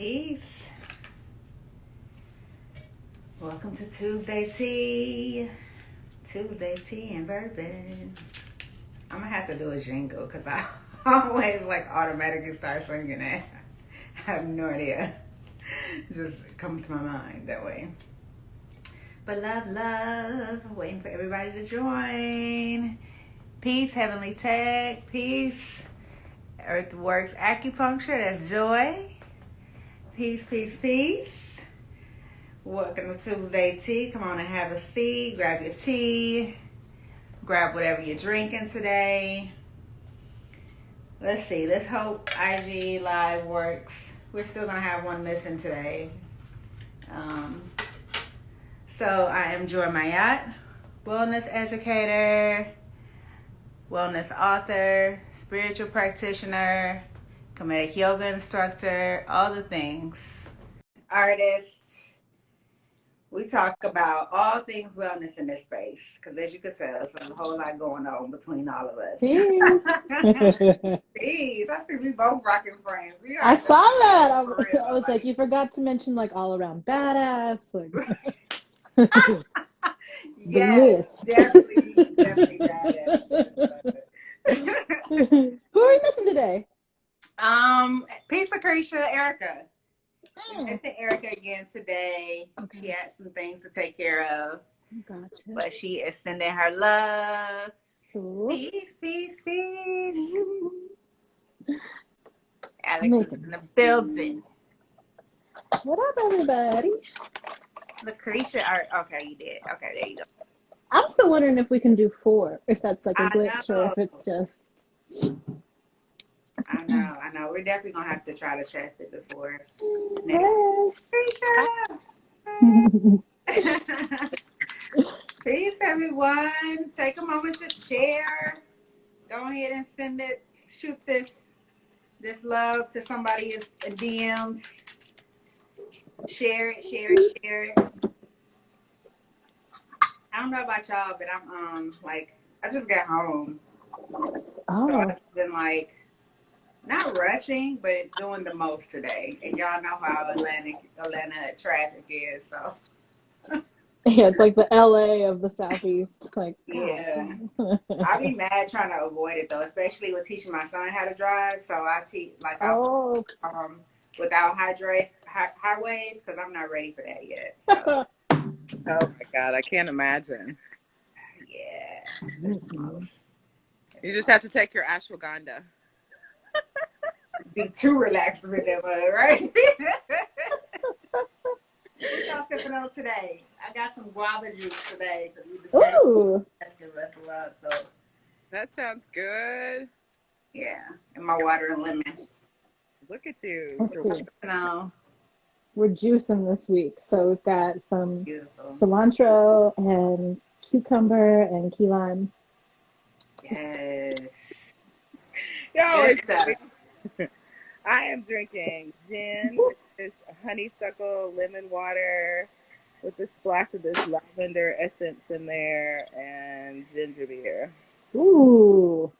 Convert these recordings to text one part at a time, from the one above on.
Peace. Welcome to Tuesday Tea. Tuesday Tea and Bourbon. I'm gonna have to do a jingle because I always automatically start singing it. I have no idea. It just comes to my mind that way. But love. Waiting for everybody to join. Peace, Heavenly Tech. Peace. Earthworks Acupuncture. That's Joy. Peace. Welcome to Tuesday Tea. Come on and have a seat. Grab your tea. Grab whatever you're drinking today. Let's see. Let's hope IG Live works. We're still going to have one missing today. So I am Joy Mayat, wellness educator, wellness author, spiritual practitioner, comedic yoga instructor, all the things. Artist. We talk about all things wellness in this space because, as you can tell, there's a whole lot going on between all of us. Peace. Peace. I see we both rocking frames. I saw that. I was like, you forgot to mention all around badass. Yes, definitely badass. Who are we missing today? Peace, Lucretia, Erica. We're missing Erica again today. Okay. She had some things to take care of. Gotcha. But she is sending her love. Cool. Peace. Alex is in the building. What up, everybody? Lucretia, okay, you did. Okay, there you go. I'm still wondering if we can do 4, if that's a glitch or if it's just... I know. We're definitely going to have to try to test it before next. Peace, everyone. Take a moment to share. Go ahead and shoot this love to somebody's DMs. Share it. I don't know about y'all, but I'm I just got home. Oh. So I've been not rushing, but doing the most today. And y'all know how Atlanta traffic is, so. Yeah, it's like the LA of the Southeast. Yeah. I be mad trying to avoid it though, especially with teaching my son how to drive. So I teach without highways because I'm not ready for that yet. So. Oh my God, I can't imagine. Yeah. You just have to take your ashwagandha. Be too relaxed with them, right? What y'all sipping on today? I got some guava juice today because we decided restaurant. So that sounds good. Yeah, and my water and lemon. Look at you. Let's see. No. We're juicing this week, so we've got some cilantro and cucumber and key lime. Yes. I am drinking gin with this honeysuckle lemon water with a splash of this lavender essence in there and ginger beer. Ooh.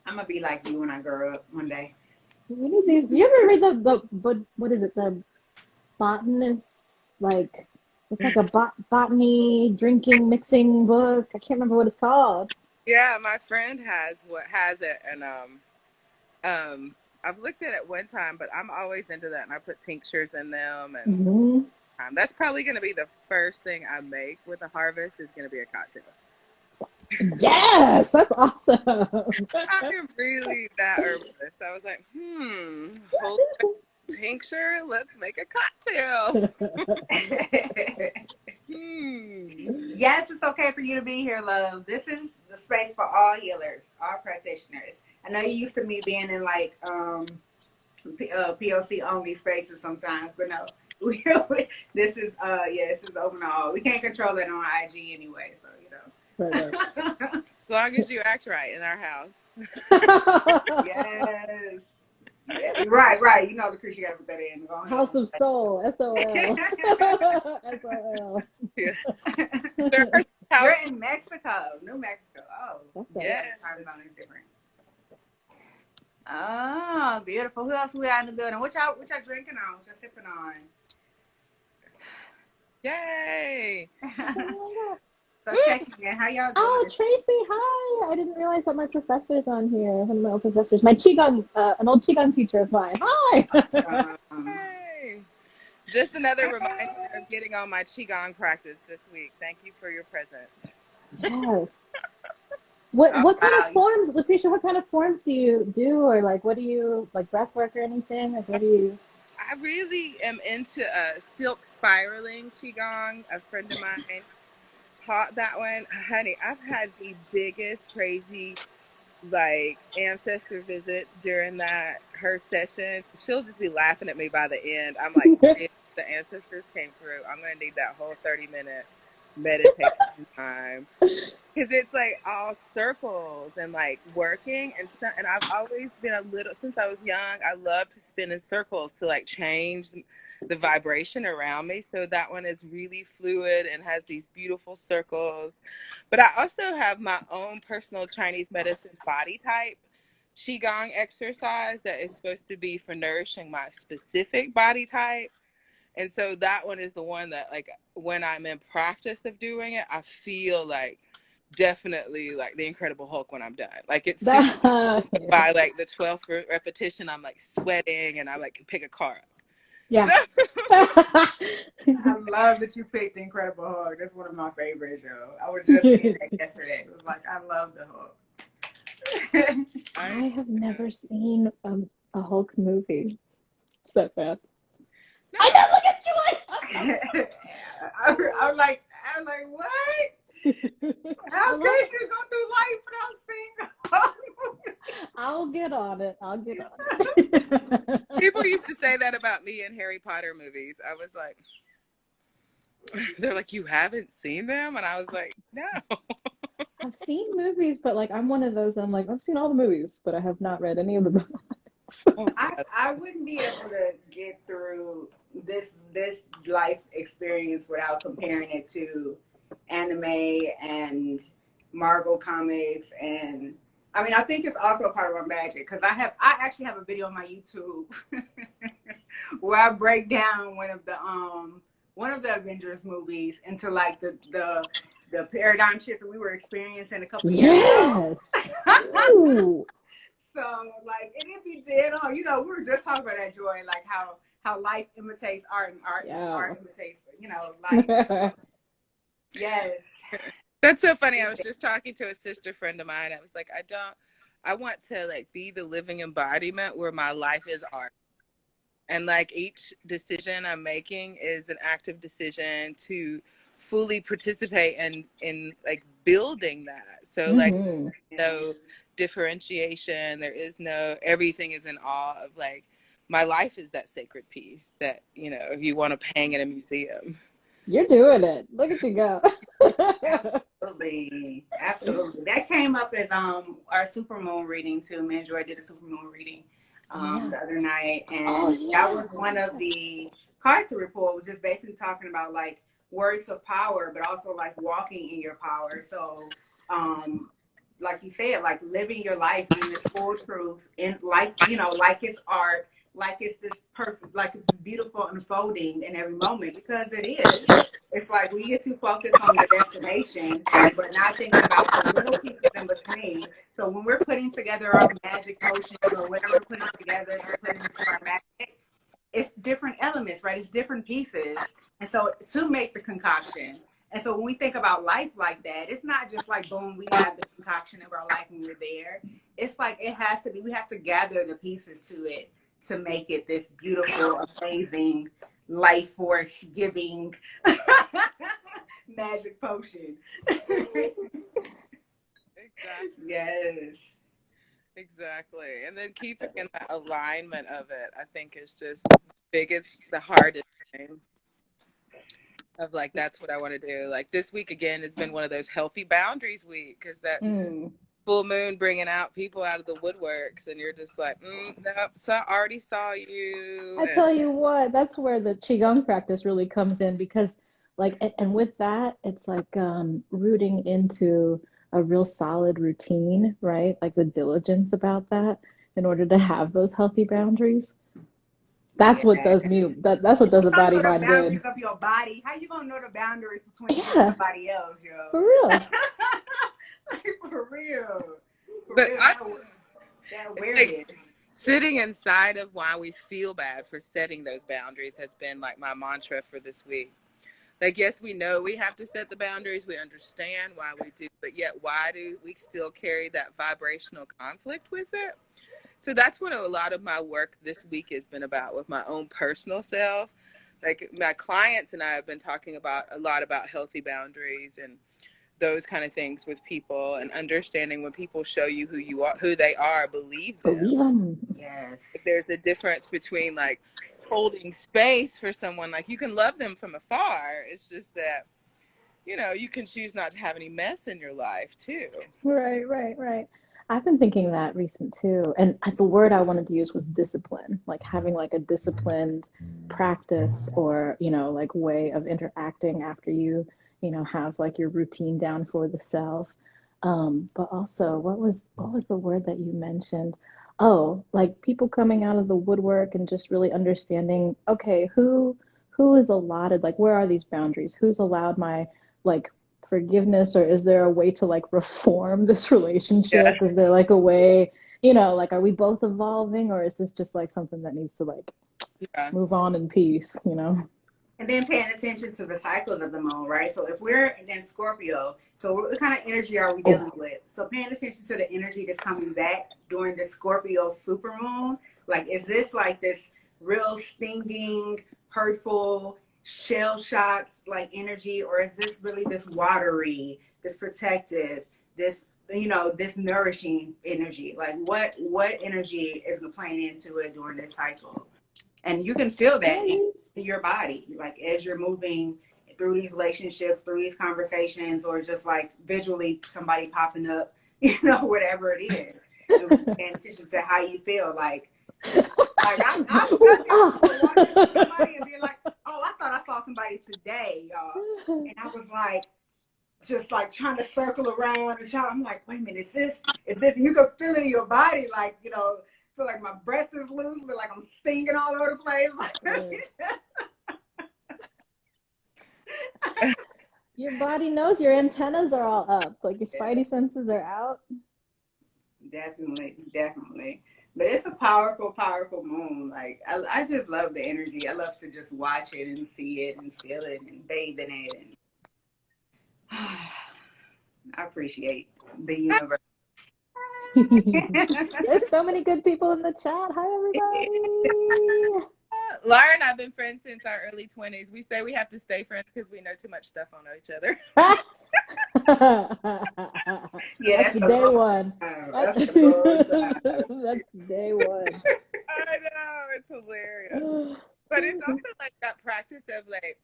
I'm going to be like you when I grow up one day. We need these. You ever read what is it? The botanist's, it's like a botany drinking mixing book. I can't remember what it's called. Yeah, my friend has it, and I've looked at it one time, but I'm always into that, and I put tinctures in them, and that's probably going to be the first thing I make with a harvest is going to be a cocktail. Yes, that's awesome. I am really that herbalist. I was like, hold tincture, let's make a cocktail. Yes, it's okay for you to be here, love. This is the space for all healers, all practitioners. I know you used to me being in POC only spaces sometimes, but no, this is open to all. We can't control it on IG anyway, so Right. As long as you act right in our house. Yes. Yeah, right. You know the creature got to put that in. House of Soul, SOL. SOL. Yeah. We're in Mexico, New Mexico. Oh, that's yeah. Time zone is different. Oh, beautiful. Who else we got in the building? What y'all drinking on? What y'all sipping Yay! on? So Woo! checking in. How y'all Oh, doing? Tracy, hi. I didn't realize that my professor's on here. One of my old professors. My Qigong, an old Qigong teacher of mine. Hi. Yay! Just another reminder of getting on my Qigong practice this week. Thank you for your presence. Yes. Oh, What kind of wow. forms, Lucretia, what kind of forms do you do? Or like, what do you, like breath work or anything? Like, what do you? I really am into silk spiraling Qigong. A friend of mine taught that one. Honey, I've had the biggest crazy like ancestor visits during that her sessions. She'll just be laughing at me by the end. I'm like, "Sis, the ancestors came through. I'm gonna need that whole 30-minute meditation time because it's like all circles and like working and so, and I've always been a little since I was young. I love to spin in circles to like change the vibration around me. So that one is really fluid and has these beautiful circles. But I also have my own personal Chinese medicine body type qigong exercise that is supposed to be for nourishing my specific body type. And so that one is the one that like when I'm in practice of doing it, I feel like definitely like the Incredible Hulk when I'm done. Like it's super by like the 12th repetition, I'm like sweating and I like can pick a car up. Yeah. So I love that you picked Incredible Hulk. That's one of my favorites, yo. I was just saying that yesterday. It was like, I love the Hulk. I have never seen a Hulk movie. It's that bad. no, I know, look at you. I'm like, what? How could you go through life without seeing Hulk? I'll get on it. I'll get on it. people used to say that about me in Harry Potter movies. I was like, they're like, you haven't seen them? And I was like, no. I've seen movies, but like I'm one of those. I'm like I've seen all the movies, but I have not read any of the books. I wouldn't be able to get through this life experience without comparing it to anime and Marvel comics, and I mean I think it's also a part of my magic because I actually have a video on my YouTube where I break down one of the Avengers movies into like the paradigm shift that we were experiencing a couple of years ago. Yes. Ooh. So like, and if you did, we were just talking about that, Joy, like how life imitates art and art imitates, life. Yes. That's so funny. I was just talking to a sister friend of mine. I was like, I want to like be the living embodiment where my life is art. And like each decision I'm making is an active decision to fully participate in like building that. So like Mm-hmm. no differentiation. There is no, everything is in awe of like, my life is that sacred piece that, you want to hang in a museum. You're doing it. Look at you go. Absolutely. Absolutely. That came up as our supermoon reading too. Me and Joy did a supermoon reading Yeah. the other night, Oh and that yeah. was one of the cards to report, was just basically talking about like words of power, but also like walking in your power. So like you said, like living your life in this full truth, and like like it's art, like it's this perfect, like it's beautiful unfolding in every moment, because it is. It's like we get too focused on the destination, but not thinking about the little pieces in between. So when we're putting together our magic potions or whatever we're putting together to put into our magic, it's different elements, right? It's different pieces. And so to make the concoction. And so when we think about life like that, it's not just like, boom, we have the concoction of our life and we're there. It's like it has to be, we have to gather the pieces to it to make it this beautiful, amazing, life force giving magic potion. Exactly. Yes. Exactly. And then keeping in that alignment of it, I think is just the hardest thing of like, that's what I want to do. Like this week again has been one of those healthy boundaries week because that full moon bringing out people out of the woodworks and you're just like, nope, so I already saw you. I tell you what, that's where the qigong practice really comes in because like and with that, it's like rooting into a real solid routine, right? Like the diligence about that. in order to have those healthy boundaries. That's what Yeah. does me, that's what does a You don't body know the mind good. boundaries of your body. How you gonna know the boundaries between you and Yeah, somebody else, yo? for real. Like, for real. For But real. I That it's like awareness. sitting inside of why we feel bad for setting those boundaries has been like my mantra for this week. Like, yes, we know we have to set the boundaries. We understand why we do, but yet why do we still carry that vibrational conflict with it? So that's what a lot of my work this week has been about with my own personal self. Like my clients and I have been talking about a lot about healthy boundaries and those kind of things with people, and understanding when people show you who you are, who they are, believe them. Believe them. Yes. There's a difference between like holding space for someone. Like you can love them from afar. It's just that, you know, you can choose not to have any mess in your life too. Right, right, right. I've been thinking that recent too. And the word I wanted to use was discipline, like having like a disciplined practice or, like way of interacting after you have like your routine down for the self. But also, what was the word that you mentioned? Oh, like people coming out of the woodwork and just really understanding, okay, who is allotted, like where are these boundaries? Who's allowed my like forgiveness, or is there a way to like reform this Yeah. relationship? Is there like a way, like are we both evolving, or is this just like something that needs to like Yeah. move on in peace? And then paying attention to the cycles of the moon, right? So if we're in Scorpio, so what kind of energy are we Oh, dealing with? So paying attention to the energy that's coming back during the Scorpio supermoon, like is this like this real stinging, hurtful, shell shocked like energy, or is this really this watery, this protective, this nourishing energy? Like what energy is playing into it during this cycle? And you can feel that in your body, like as you're moving through these relationships, through these conversations, or just like visually somebody popping up, whatever it is. And paying attention to how you feel. Like I'm definitely walking into somebody and being like, oh, I thought I saw somebody today, y'all. And I was like, just like trying to circle around and I'm like, wait a minute, is this, you can feel it in your body, like, feel like my breath is loose, but like I'm stinging all over the place. your body knows, your antennas are all up, like your Yeah, spidey senses are out. definitely, definitely. But it's a powerful, powerful moon. Like I just love the energy. I love to just watch it and see it and feel it and bathe in it. And I appreciate the universe. There's so many good people in the chat. Hi everybody. Laura and I've been friends since our early 20s. We say we have to stay friends because we know too much stuff on each other. Yeah, That's that's the the day long one. time. That's, That's the long time. that's day one. I know, it's hilarious. But it's also like that practice of like,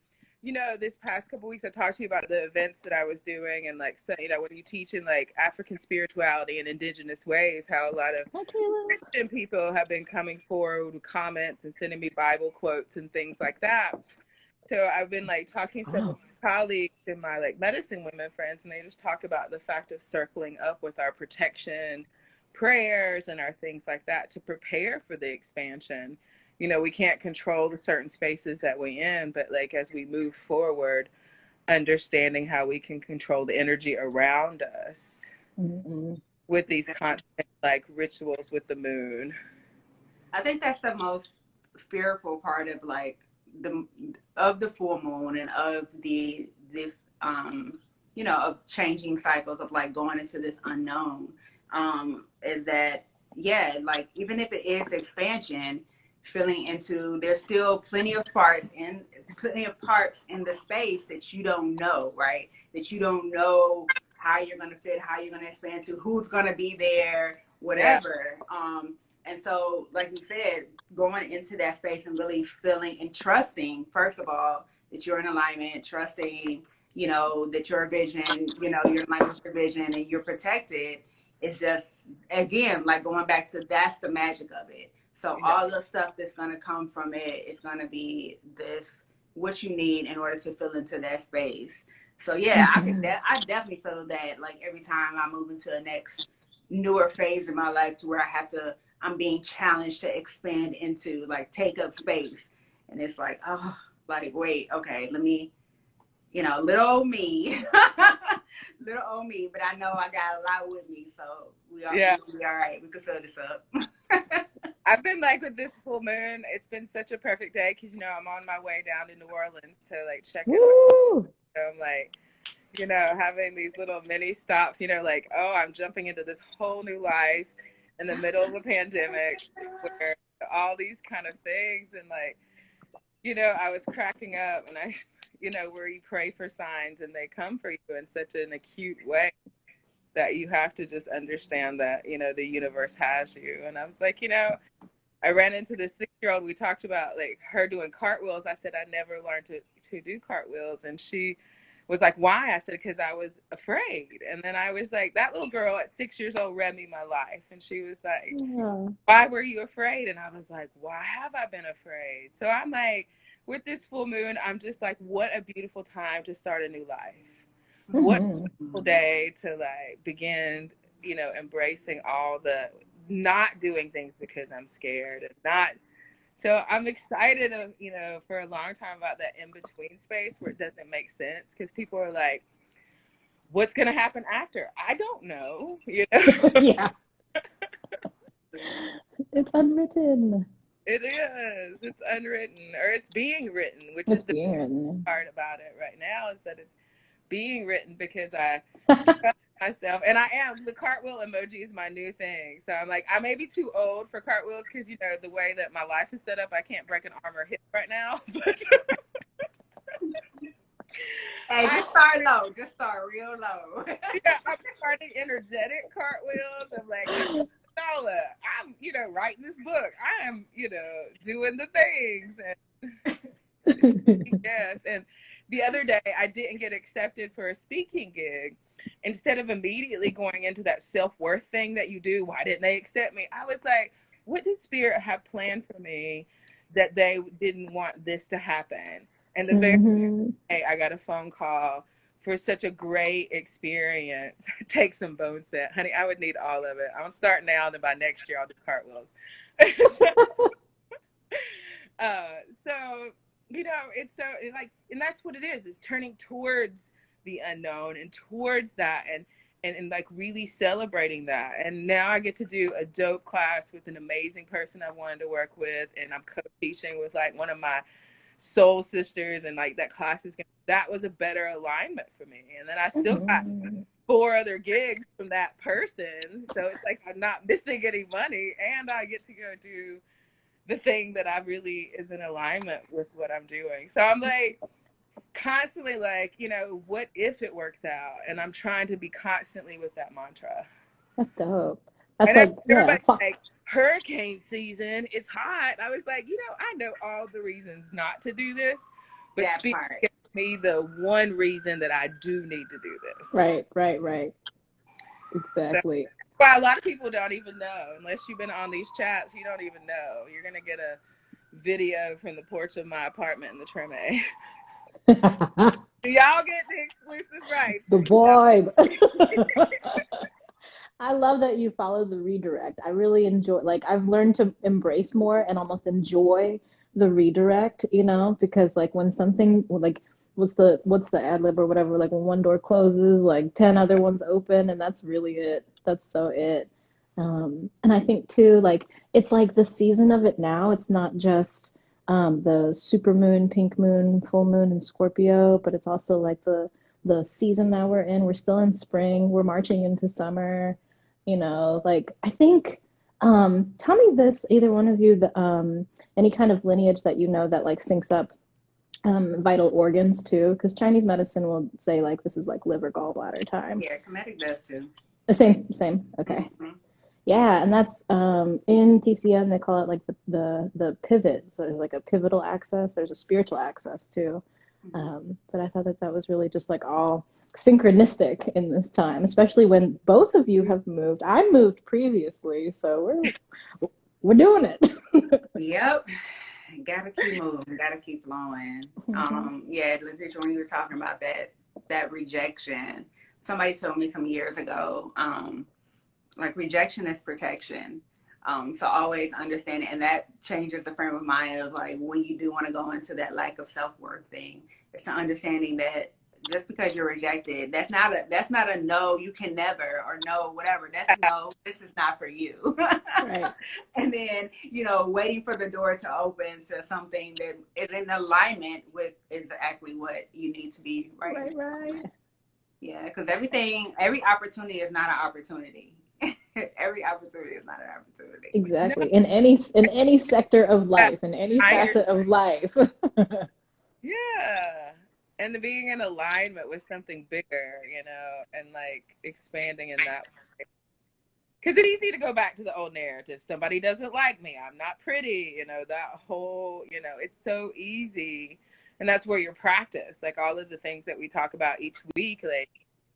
this past couple weeks I talked to you about the events that I was doing, and like, so, when you teach in like African spirituality and indigenous ways, how a lot of Hi, Kayla. Christian people have been coming forward with comments and sending me Bible quotes and things like that. So I've been like talking to some of Wow. my colleagues and my like medicine women friends, and they just talk about the fact of circling up with our protection prayers and our things like that to prepare for the expansion. We can't control the certain spaces that we in, but like as we move forward, understanding how we can control the energy around us Mm-mm. with these constant like rituals with the moon. I think that's the most spiritual part of like the full moon and of this of changing cycles of like going into this unknown, is that, yeah, like even if it is expansion, feeling into, there's still plenty of parts in the space that you don't know, right? That you don't know how you're going to fit, how you're going to expand to, who's going to be there, Yeah. whatever. And so, like you said, going into that space and really feeling and trusting, first of all, that you're in alignment, trusting, that your vision, you're in line with your vision and you're protected. It's just, again, like going back to, that's the magic of it. So Yeah. all the stuff that's going to come from it is going to be what you need in order to fill into that space. So yeah, I definitely feel that like every time I move into a newer phase in my life to where I have to I'm being challenged to expand into, like, take up space. And it's like, oh, like, wait, okay, let me, little old me, little old me, but I know I got a lot with me, so we'll be all right. We can fill this up. I've been like with this full moon, it's been such a perfect day because, I'm on my way down to New Orleans to like check it out. So I'm like, having these little mini stops, like, oh, I'm jumping into this whole new life in the middle of a pandemic where all these kind of things. And like, I was cracking up and I, where you pray for signs and they come for you in such an acute way that you have to just understand that, the universe has you. And I was like, I ran into this 6-year-old. We talked about like her doing cartwheels. I said, I never learned to do cartwheels. And she was like, why? I said, because I was afraid. And then I was like, that little girl at 6 years old read me my life. And she was like, why were you afraid? And I was like, why have I been afraid? So I'm like, with this full moon, I'm just like, what a beautiful time to start a new life. What a beautiful day to like begin, embracing all the not doing things because I'm scared and not. So I'm excited of, for a long time about that in-between space where it doesn't make sense because people are like, what's going to happen after? I don't know, Yeah. It's unwritten. It is. It's unwritten, or it's being written, which it's is the part about it right now is that it's being written because I trust myself, and I am. The cartwheel emoji is my new thing. So I'm like, I may be too old for cartwheels because the way that my life is set up, I can't break an arm or hip right now. But hey, just start low. Just start real low. Yeah, I'm starting energetic cartwheels. I'm like, I'm, writing this book. I am, doing the things. And yes. And the other day I didn't get accepted for a speaking gig. Instead of immediately going into that self-worth thing that you do, why didn't they accept me? I was like, what does Spirit have planned for me that they didn't want this to happen? And the very next day I got a phone call for such a great experience. Take some bone set. Honey, I would need all of it. I'm starting now, and then by next year I'll do cartwheels. So, it's so like, and that's what it is. It's turning towards the unknown and towards that and like really celebrating that. And now I get to do a dope class with an amazing person I wanted to work with. And I'm co-teaching with like one of my soul sisters, and like that class that was a better alignment for me. And then I still got 4 other gigs from that person, so it's like I'm not missing any money, and I get to go do the thing that I really is in alignment with what I'm doing. So I'm like constantly like, what if it works out? And I'm trying to be constantly with that mantra. That's dope. That's and like, everybody's like, hurricane season, it's hot. I was like, I know all the reasons not to do this, but Spirit gives me the one reason that I do need to do this. Right. Exactly. Well, a lot of people don't even know. Unless you've been on these chats, you don't even know. You're going to get a video from the porch of my apartment in the Treme. Y'all get the exclusive rights. The vibe. I love that you follow the redirect. I really enjoy, like, I've learned to embrace more and almost enjoy the redirect, because like when something like, what's the ad lib or whatever, like when one door closes, like 10 other ones open, and that's really it. That's so it. And I think too, like, it's like the season of it now. It's not just the super moon, pink moon, full moon in Scorpio, but it's also like the season that we're in. We're still in spring. We're marching into summer. Like, I think, tell me this, either one of you, any kind of lineage that that like syncs up vital organs too, because Chinese medicine will say like this is like liver gallbladder time. Yeah, Kemetic does too. Same. Okay. Yeah, and that's in TCM they call it like the pivot. So there's like a pivotal axis. There's a spiritual axis too. But I thought that was really just like all synchronistic in this time, especially when both of you have moved. I moved previously, so we're doing it. Yep. Gotta keep moving, gotta keep flowing. Yeah, when you were talking about that rejection, somebody told me some years ago, like rejection is protection. So always understanding, and that changes the frame of mind of like when you do want to go into that lack of self-worth thing, it's to understanding that just because you're rejected, that's not a no, you can never, or no, whatever. That's a no, this is not for you. Right. And then, waiting for the door to open to something that is in alignment with exactly what you need to be right in Right, the right. moment. Yeah, because every opportunity is not an opportunity. Every opportunity is not an opportunity. No, Exactly. In any sector of yeah, life, in any I hear, facet of life. yeah. And being in alignment with something bigger, and like expanding in that way. Because it's easy to go back to the old narrative. Somebody doesn't like me. I'm not pretty. That whole, it's so easy. And that's where your practice, like all of the things that we talk about each week, like,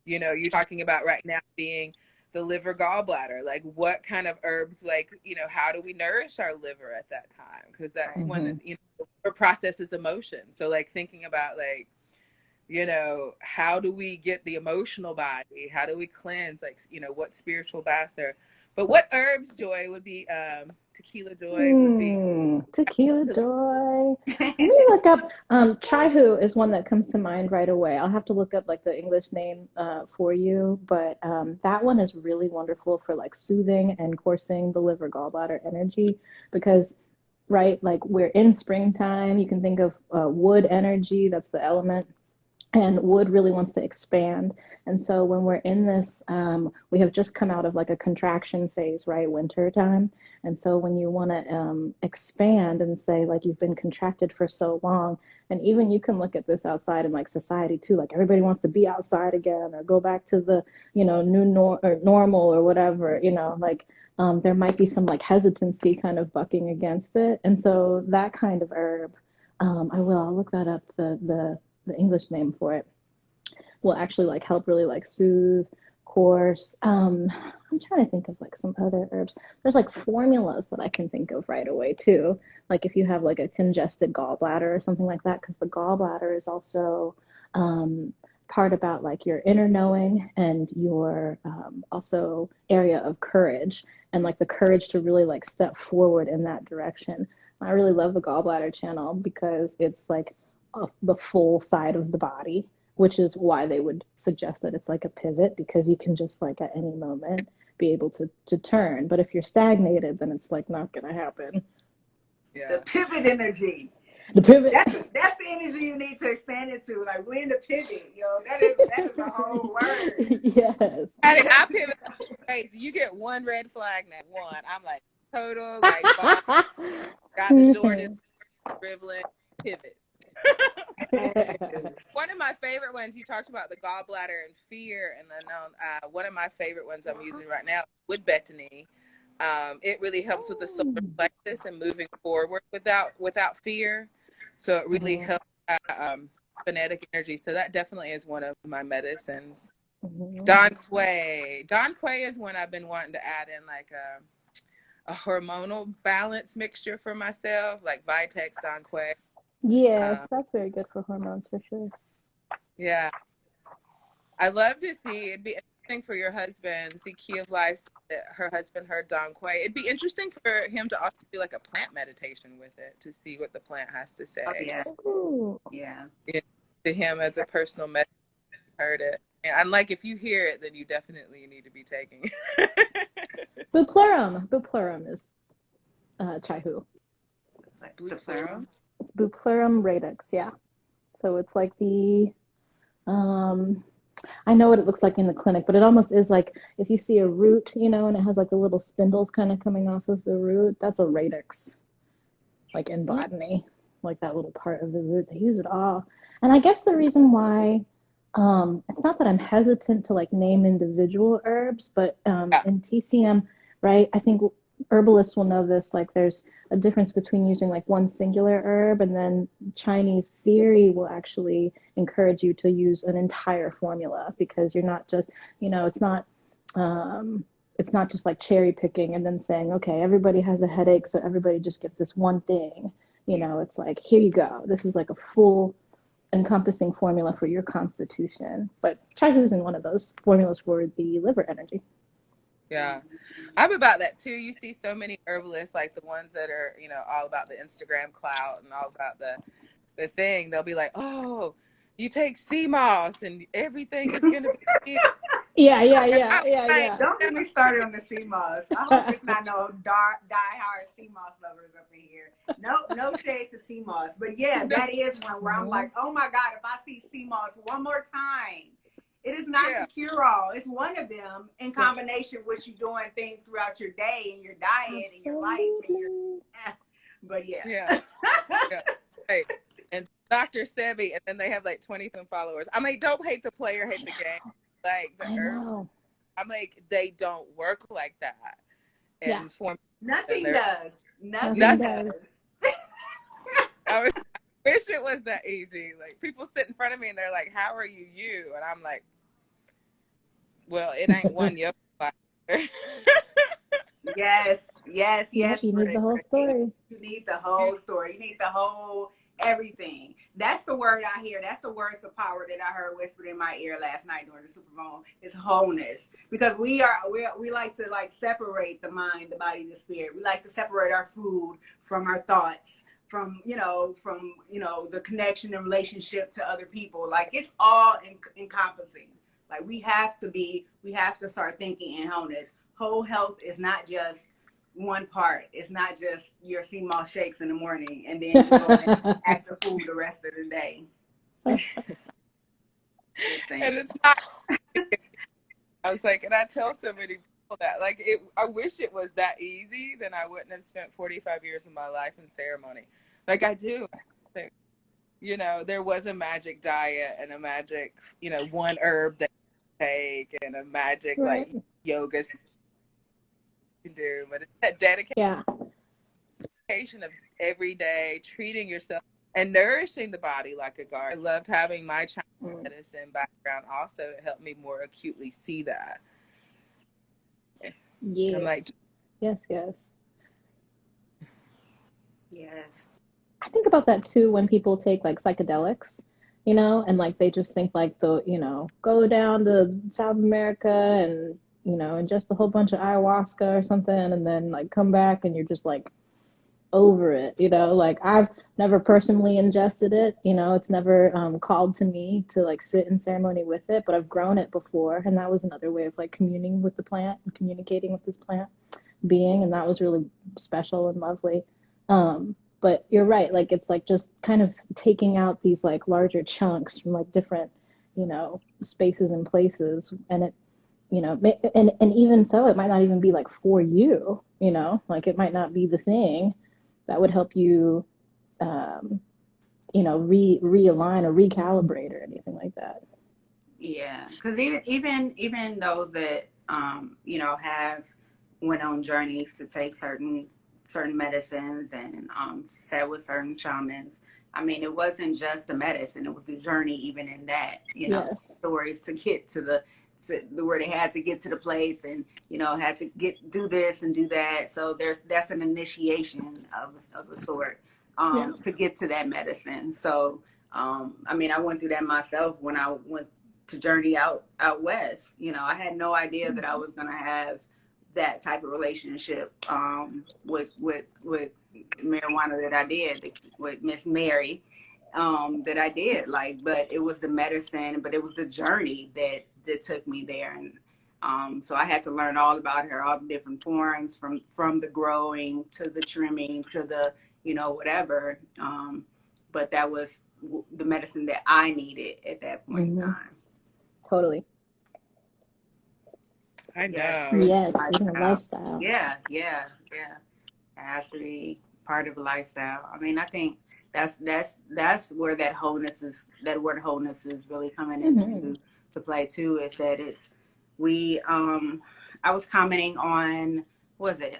you're talking about right now being the liver gallbladder. Like what kind of herbs, like, how do we nourish our liver at that time? Because that's Right. when, Mhm. the liver processes emotion. So like thinking about like, how do we get the emotional body? How do we cleanse? Like, what spiritual baths are? But what herbs, Joy, would be tequila Joy would be. Tequila Joy. Let me look up. Chaihu is one that comes to mind right away. I'll have to look up like the English name for you, but that one is really wonderful for like soothing and coursing the liver gallbladder energy because, right, like we're in springtime. You can think of wood energy, that's the element, and wood really wants to expand. And so when we're in this, we have just come out of like a contraction phase, right? Winter time. And so when you want to expand and say like you've been contracted for so long, and even you can look at this outside in like society too, like everybody wants to be outside again or go back to the, or normal or whatever, like there might be some like hesitancy kind of bucking against it. And so that kind of herb, I'll look that up, the English name for it, will actually like help really like soothe, course. I'm trying to think of like some other herbs. There's like formulas that I can think of right away too. Like if you have like a congested gallbladder or something like that, because the gallbladder is also part about like your inner knowing and your also area of courage and like the courage to really like step forward in that direction. I really love the gallbladder channel because it's like the full side of the body, which is why they would suggest that it's like a pivot because you can just like at any moment be able to turn. But if you're stagnated, then it's like not gonna happen. The Yeah. pivot energy. The pivot. That's the energy you need to expand it to. Like we're in the pivot, that is a whole word. Yes. I pivot crazy. You get one red flag now. One. I'm like total like bomb. Got the Jordan dribbling pivot. One of my favorite ones, you talked about the gallbladder and fear, and then one of my favorite ones I'm using right now, wood betony. It really helps with the solar plexus and moving forward without fear. So it really Mhm. helps phonetic energy. So that definitely is one of my medicines. Mhm. Don Quay. Don Quay is one I've been wanting to add in like a hormonal balance mixture for myself, like Vitex Don Quay. Yes, that's very good for hormones for sure. Yeah. I love to see it'd be interesting for your husband, see Key of Life, that her husband heard Don Quay. It'd be interesting for him to also do like a plant meditation with it to see what the plant has to Oh say. yeah, Ooh. yeah. To him as a personal message, heard it. And I'm like, if you hear it, then you definitely need to be taking it. Bupleurum is chaihu. Like Blue the plural. plural. It's Bupleurum radix, yeah. So it's like the um I know what it looks like in the clinic, but it almost is like if you see a root, and it has like the little spindles kind of coming off of the root, that's a radix, like in botany, like that little part of the root. They use it all. And I guess the reason why it's not that I'm hesitant to like name individual herbs, but Yeah. in TCM, right, I think herbalists will know this, like there's a difference between using like one singular herb and then Chinese theory will actually encourage you to use an entire formula because you're not just, um, it's not just like cherry picking and then saying, okay, everybody has a headache, so everybody just gets this one thing. It's like, here you go. This is like a full encompassing formula for your constitution. But chai is in one of those formulas for the liver energy. Yeah. I'm about that too. You see so many herbalists, like the ones that are, you know, all about the Instagram clout and all about the thing. They'll be like, oh, you take sea moss and everything is going to be healed. Yeah, yeah, And yeah, I'm yeah, like, yeah. Don't get me started on the sea moss. I hope it's not no die-hard sea moss lovers up in here. No shade to sea moss. But yeah, no, that is one where I'm like, oh my God, if I see sea moss one more time, it is not the yeah, cure-all. It's one of them in yeah, combination with you doing things throughout your day and your diet and your life and your Absolutely. but yeah. yeah, yeah. Right. And Dr. Sebi, and then they have like 20,000 followers. I'm like, don't hate the player, hate the game. Like the I herbs, know. I'm like, they don't work like that. Yeah, And for me, Nothing they're does. nothing Nothing nothing. does. does. I wish it was that easy. Like people sit in front of me and they're like, how are you you? And I'm like, well, it ain't one yoga class. Yes, yes, Yep, yes, you need the whole Brittany. story. You need the whole story. You need the whole everything. That's the word I hear. That's the words of power that I heard whispered in my ear last night during the Super Bowl. It's wholeness. Because we like to like separate the mind, the body, the spirit. We like to separate our food from our thoughts, from the connection and relationship to other people. Like it's all encompassing. Like we have to start thinking in wholeness. Whole health is not just one part. It's not just your sea moss shakes in the morning and then you go and act the food the rest of the day. Just saying. And it's not. I was like, and I tell so many people that, like, I wish it was that easy. Then I wouldn't have spent 45 years of my life in ceremony. Like I do. You know, there was a magic diet and a magic, you know, one herb that you take and a magic Right. like yoga you can do, but it's that dedication Yeah. of every day treating yourself and nourishing the body like a garden. I loved having my Chinese medicine background. Also, it helped me more acutely see that. Yes. I'm like, Yes, yes. Yes. I think about that too when people take like psychedelics, and like they just think like go down to South America and, ingest a whole bunch of ayahuasca or something and then like come back and you're just like over it, like I've never personally ingested it, it's never called to me to like sit in ceremony with it, but I've grown it before. And that was another way of like communing with the plant and communicating with this plant being. And that was really special and lovely. But you're right, like it's like just kind of taking out these like larger chunks from like different, spaces and places. And it, and even so, it might not even be like for you, like it might not be the thing that would help you, realign or recalibrate or anything like that. Yeah, because even those that have went on journeys to take certain medicines and sat with certain shamans. I mean, it wasn't just the medicine; it was the journey. Even in that, Yes. stories to get to where they had to get to the place and had to do this and do that. So that's an initiation of a sort Yeah. to get to that medicine. So I mean, I went through that myself when I went to journey out west. I had no idea that I was gonna have that type of relationship with marijuana that I did with Miss Mary that I did. Like, but it was the medicine, but it was the journey that took me there. And so I had to learn all about her, all the different forms from the growing to the trimming to the whatever. But that was the medicine that I needed at that point in time. Totally. I Yes, know. Yes, creating a lifestyle. Yeah. It has to be part of a lifestyle. I mean, I think that's where that word wholeness is really coming into to play too. Is that I was commenting on, what was it?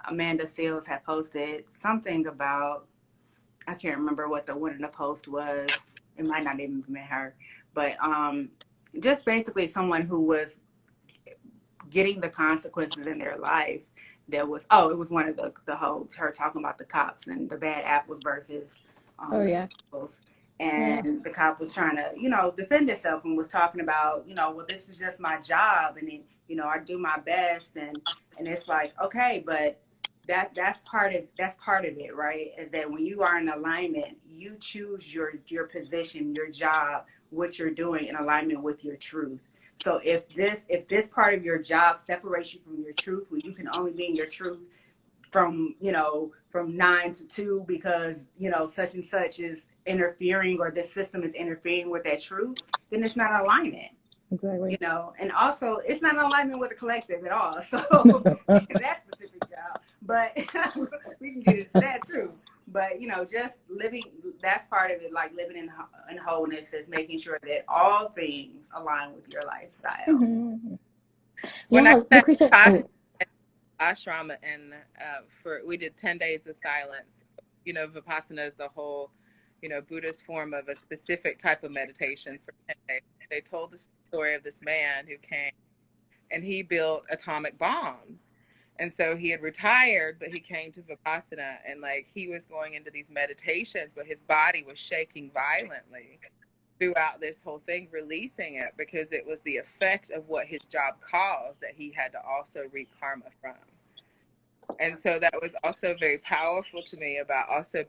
Amanda Seals had posted something about, I can't remember what one of the post was. It might not even be her, but just basically someone who was getting the consequences in their life. It was one of the whole, her talking about the cops and the bad apples versus Oh yeah. apples. Yeah. And the cop was trying to, defend himself and was talking about, well, this is just my job, and then, I do my best, and it's like, okay, but that's part of it, right? Is that when you are in alignment, you choose your position, your job, what you're doing in alignment with your truth. So if this part of your job separates you from your truth, where you can only be in your truth from 9 to 2 because such and such is interfering, or this system is interfering with that truth, then it's not alignment. Exactly. And also it's not in alignment with the collective at all. So that specific job, but we can get into that too. But just living, that's part of it. Like living in wholeness is making sure that all things align with your lifestyle. Mm-hmm. When I Yeah, said Lucretia. Oh, ashram, and we did 10 days of silence. Vipassana is the whole, Buddhist form of a specific type of meditation for 10 days. They told the story of this man who came and he built atomic bombs. And so he had retired, but he came to Vipassana, and like he was going into these meditations, but his body was shaking violently throughout this whole thing, releasing it because it was the effect of what his job caused that he had to also reap karma from. And so that was also very powerful to me about also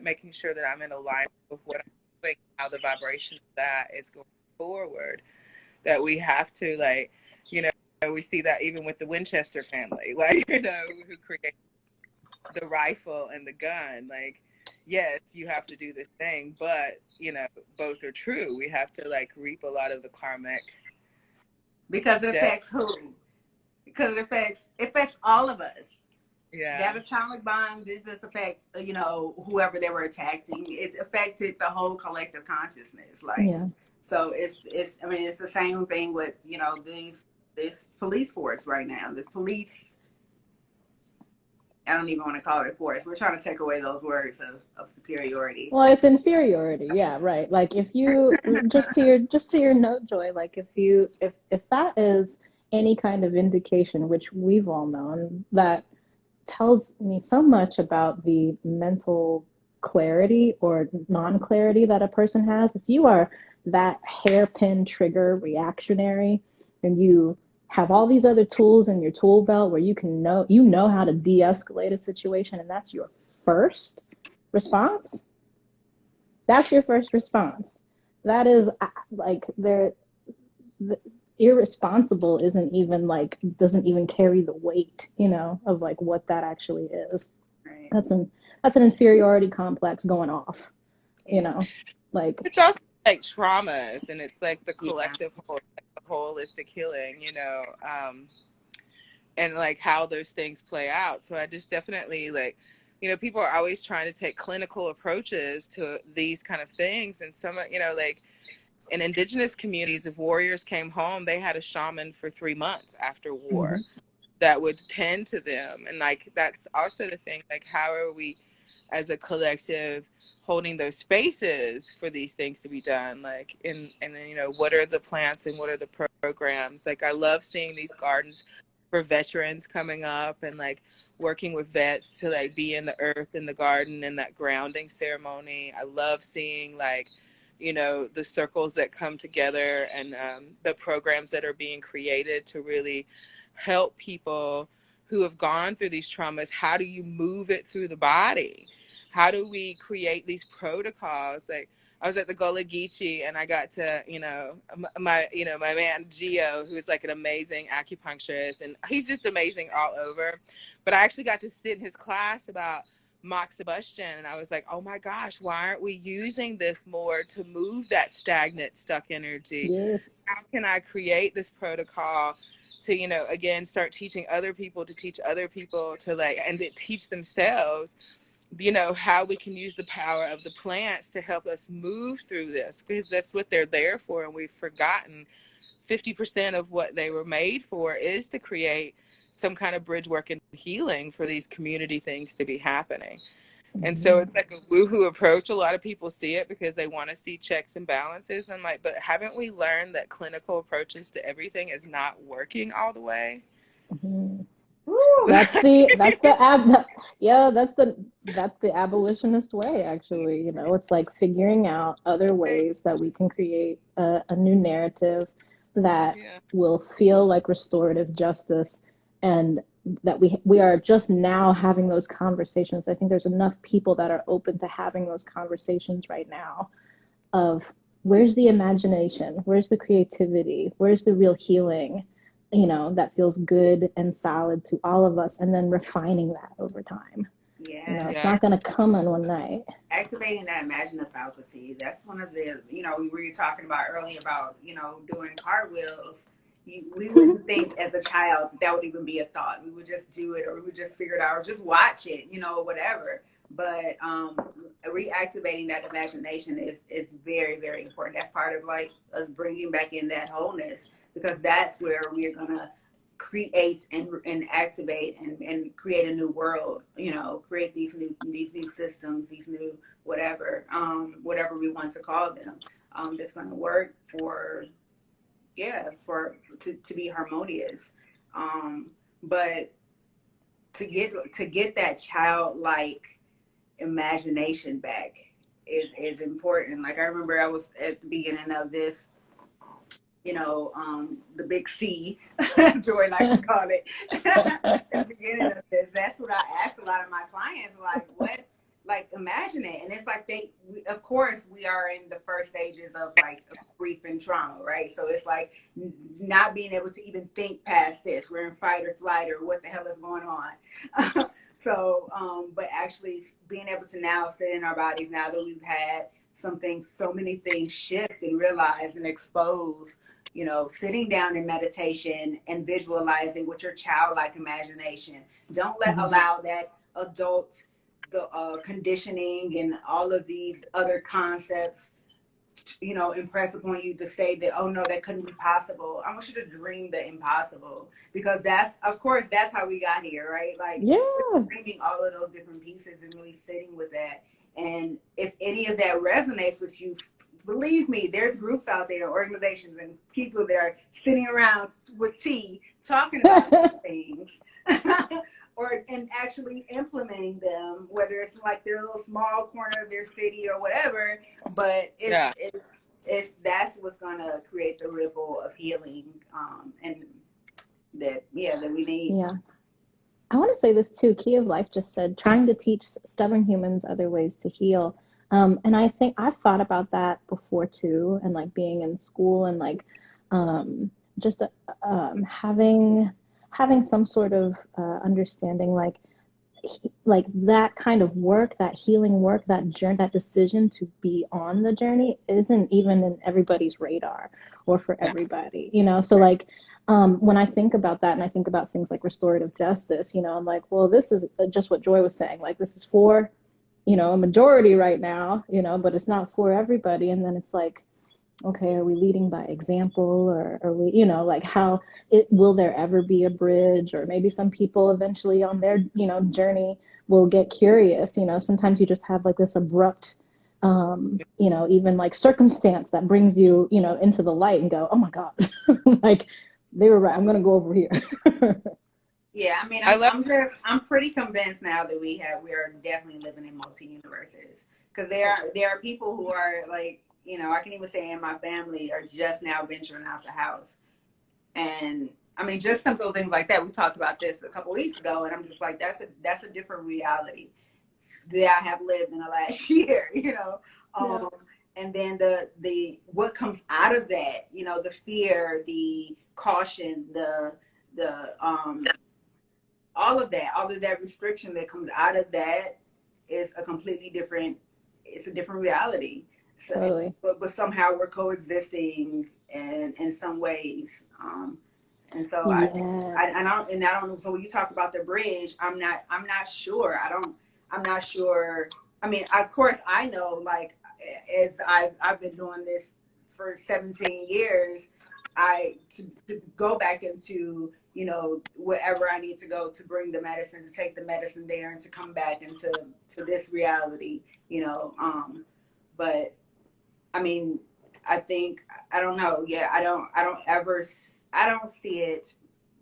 making sure that I'm in alignment with what I'm doing, how the vibration of that is going forward. That we have to, like, we see that even with the Winchester family, like, who created the rifle and the gun. Like, yes, you have to do this thing, but, both are true. We have to, like, reap a lot of the karmic Because it debt. affects who? Because it affects all of us. Yeah. That atomic bomb, this just affects, whoever they were attacking. It affected the whole collective consciousness. Like, yeah. so it's the same thing with, this police force right now. This police, I don't even want to call it force. We're trying to take away those words of superiority. Well, it's inferiority. Yeah, right. Like if you just to your note, Joy, like if that is any kind of indication, which we've all known, that tells me so much about the mental clarity or non-clarity that a person has. If you are that hairpin trigger reactionary and you have all these other tools in your tool belt where you know how to de-escalate a situation, and that's your first response, that's your first response. That is like the irresponsible isn't even like doesn't even carry the weight, of like what that actually is. Right. That's an inferiority complex going off, like It's also like traumas, and it's like the Yeah. collective whole, like the holistic healing, and like how those things play out. So I just definitely like, people are always trying to take clinical approaches to these kind of things. And some, like in indigenous communities, if warriors came home, they had a shaman for 3 months after war that would tend to them. And like, that's also the thing, like, how are we as a collective holding those spaces for these things to be done? Like, and what are the plants and what are the programs? Like, I love seeing these gardens for veterans coming up and like working with vets to like be in the earth in the garden and that grounding ceremony. I love seeing like, the circles that come together and the programs that are being created to really help people who have gone through these traumas. How do you move it through the body? How do we create these protocols? Like, I was at the Gullah Geechee and I got to, my man Gio, who's like an amazing acupuncturist, and he's just amazing all over. But I actually got to sit in his class about moxibustion, and I was like, oh my gosh, why aren't we using this more to move that stagnant, stuck energy? yes. How can I create this protocol to, again, start teaching other people to teach other people to like, and to teach themselves, how we can use the power of the plants to help us move through this, because that's what they're there for. And we've forgotten 50% of what they were made for is to create some kind of bridge work and healing for these community things to be happening. And so it's like a woohoo approach. A lot of people see it because they want to see checks and balances. And like, but haven't we learned that clinical approaches to everything is not working all the way? Mhm. Woo. That's the abolitionist way, actually. It's like figuring out other ways that we can create a new narrative that Yeah. will feel like restorative justice, and that we are just now having those conversations. I think there's enough people that are open to having those conversations right now of where's the imagination, where's the creativity, where's the real healing, that feels good and solid to all of us, and then refining that over time. Yeah. It's Yeah. not going to come in one night. Activating that imaginative faculty. That's one of the, we were talking about earlier about, doing cartwheels. We wouldn't think as a child that would even be a thought. We would just do it, or we would just figure it out, or just watch it, whatever. But reactivating that imagination is very, very important. That's part of like us bringing back in that wholeness, because that's where we're gonna create and activate and create a new world, create these new systems, these new whatever we want to call them, that's going to work for to be harmonious, but to get that childlike imagination back is important. Like I remember I was at the beginning of this, the big C, Joy likes to call it, at the beginning of this. That's what I asked a lot of my clients, like, what, like, imagine it. And it's like of course, we are in the first stages of like grief and trauma, right? So it's like not being able to even think past this. We're in fight or flight, or what the hell is going on. So, but actually being able to now sit in our bodies, now that we've had so many things shift and realize and expose, sitting down in meditation and visualizing with your childlike imagination. Don't allow that adult conditioning and all of these other concepts, impress upon you to say that, oh no, that couldn't be possible. I want you to dream the impossible, because that's how we got here, right? Like, Yeah. dreaming all of those different pieces and really sitting with that. And if any of that resonates with you, believe me, there's groups out there, organizations, and people that are sitting around with tea talking about these things. And actually implementing them, whether it's like their little small corner of their city or whatever. But it's that's what's gonna create the ripple of healing, and that we need. Yeah. I want to say this too. Key of Life just said, trying to teach stubborn humans other ways to heal. And I think I've thought about that before too, and like being in school and like just having some sort of understanding, like that kind of work, that healing work, that journey, that decision to be on the journey isn't even in everybody's radar or for everybody, So like, when I think about that, and I think about things like restorative justice, I'm like, well, this is just what Joy was saying. Like, this is for, a majority right now, but it's not for everybody. And then it's like, okay, are we leading by example, or are we, like, how will there ever be a bridge? Or maybe some people eventually on their, journey will get curious. Sometimes you just have like this abrupt, even like circumstance that brings you, into the light and go, oh my God, like they were right. I'm going to go over here. Yeah, I mean, I'm pretty convinced now that we are definitely living in multi-universes, because there are people who are like, I can even say in my family, are just now venturing out the house. And I mean, just simple things like that. We talked about this a couple weeks ago, and I'm just like, that's a different reality that I have lived in the last year, Yeah. And then the what comes out of that, the fear, the caution, the all of that restriction that comes out of that is a completely different, it's a different reality. So, Totally. but somehow we're coexisting in some ways. And so Yes. I don't know. So when you talk about the bridge, I'm not sure. I'm not sure. I mean, of course I know, like, as I've been doing this for 17 years, to go back into, wherever I need to go to bring the medicine, to take the medicine there, and to come back into this reality, but I mean, I think, I don't know. Yeah, I don't see it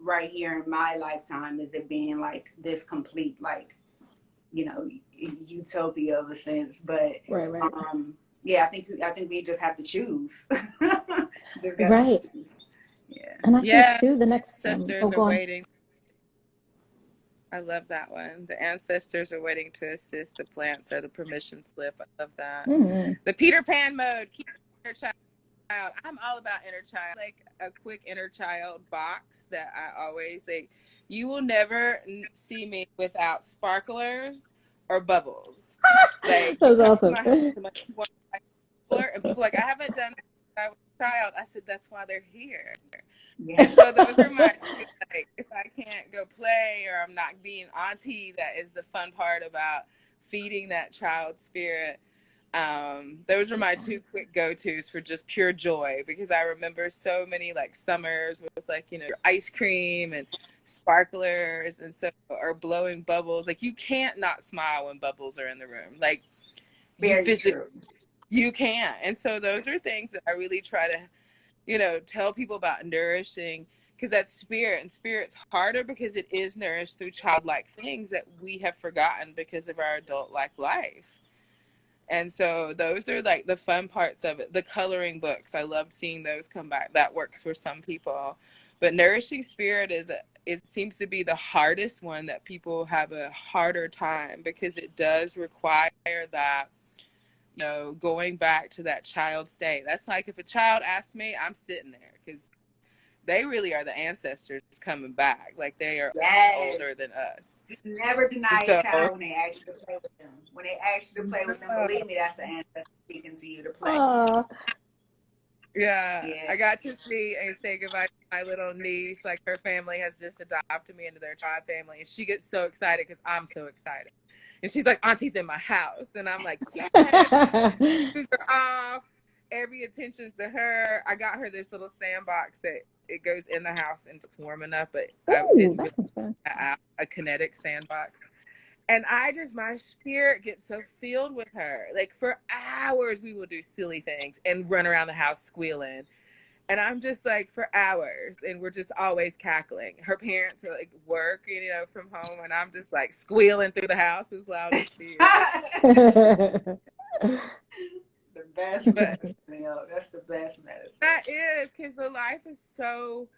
right here in my lifetime is it being like this complete, like, you know, utopia of a sense. But Right. yeah, I think we just have to choose. Just gotta Right. choose. Yeah. And I think Yeah, too, the next oh, ancestors are go on. waiting. I love that one. The ancestors are waiting to assist the plants or the permission slip. I love that. Mm. The Peter Pan mode. Keep inner child. I'm all about inner child. Like a quick inner child box that I always say. You will never see me without sparklers or bubbles. Like you That's come to my house, awesome. I'm like, you want a sparkler? And people are like, I haven't done that since I was a child. I said, that's why they're here. Yeah. And so those are my two, like, if I can't go play or I'm not being auntie, that is the fun part about feeding that child spirit. Those are my two quick go-tos for just pure joy, because I remember so many like summers with like, you know, ice cream and sparklers and so, or blowing bubbles. Like you can't not smile when bubbles are in the room. Like you Very physically, true. you can't. And so those are things that I really try to, you know, tell people about nourishing, because that's spirit, and spirit's harder because it is nourished through childlike things that we have forgotten because of our adult like life. And so those are like the fun parts of it. The coloring books, I loved seeing those come back. That works for some people. But nourishing spirit it seems to be the hardest one that people have a harder time, because it does require that, you know, going back to that child state. That's like if a child asks me, I'm sitting there, because they really are the ancestors coming back. Like they are Yes. older than us. You never deny a So child when they ask you to play with them. When they ask you to play with them, believe me, that's the ancestor speaking to you to play. Aw. yeah, Yeah. I got to see and say goodbye to my little niece. Like her family has just adopted me into their tribe family, and she gets so excited because I'm so excited. And she's like, Auntie's in my house, and I'm like, yes. Shoes are off. Every attention's to her. I got her this little sandbox that it goes in the house and it's warm enough, but I Ooh, didn't really that sounds fun. have a kinetic sandbox. And my spirit gets so filled with her. Like for hours, we will do silly things and run around the house squealing. And I'm just like for hours, and we're just always cackling. Her parents are like work, you know, from home, and I'm just like squealing through the house as loud as she is. The best But medicine, that's the best medicine. that is because the life is so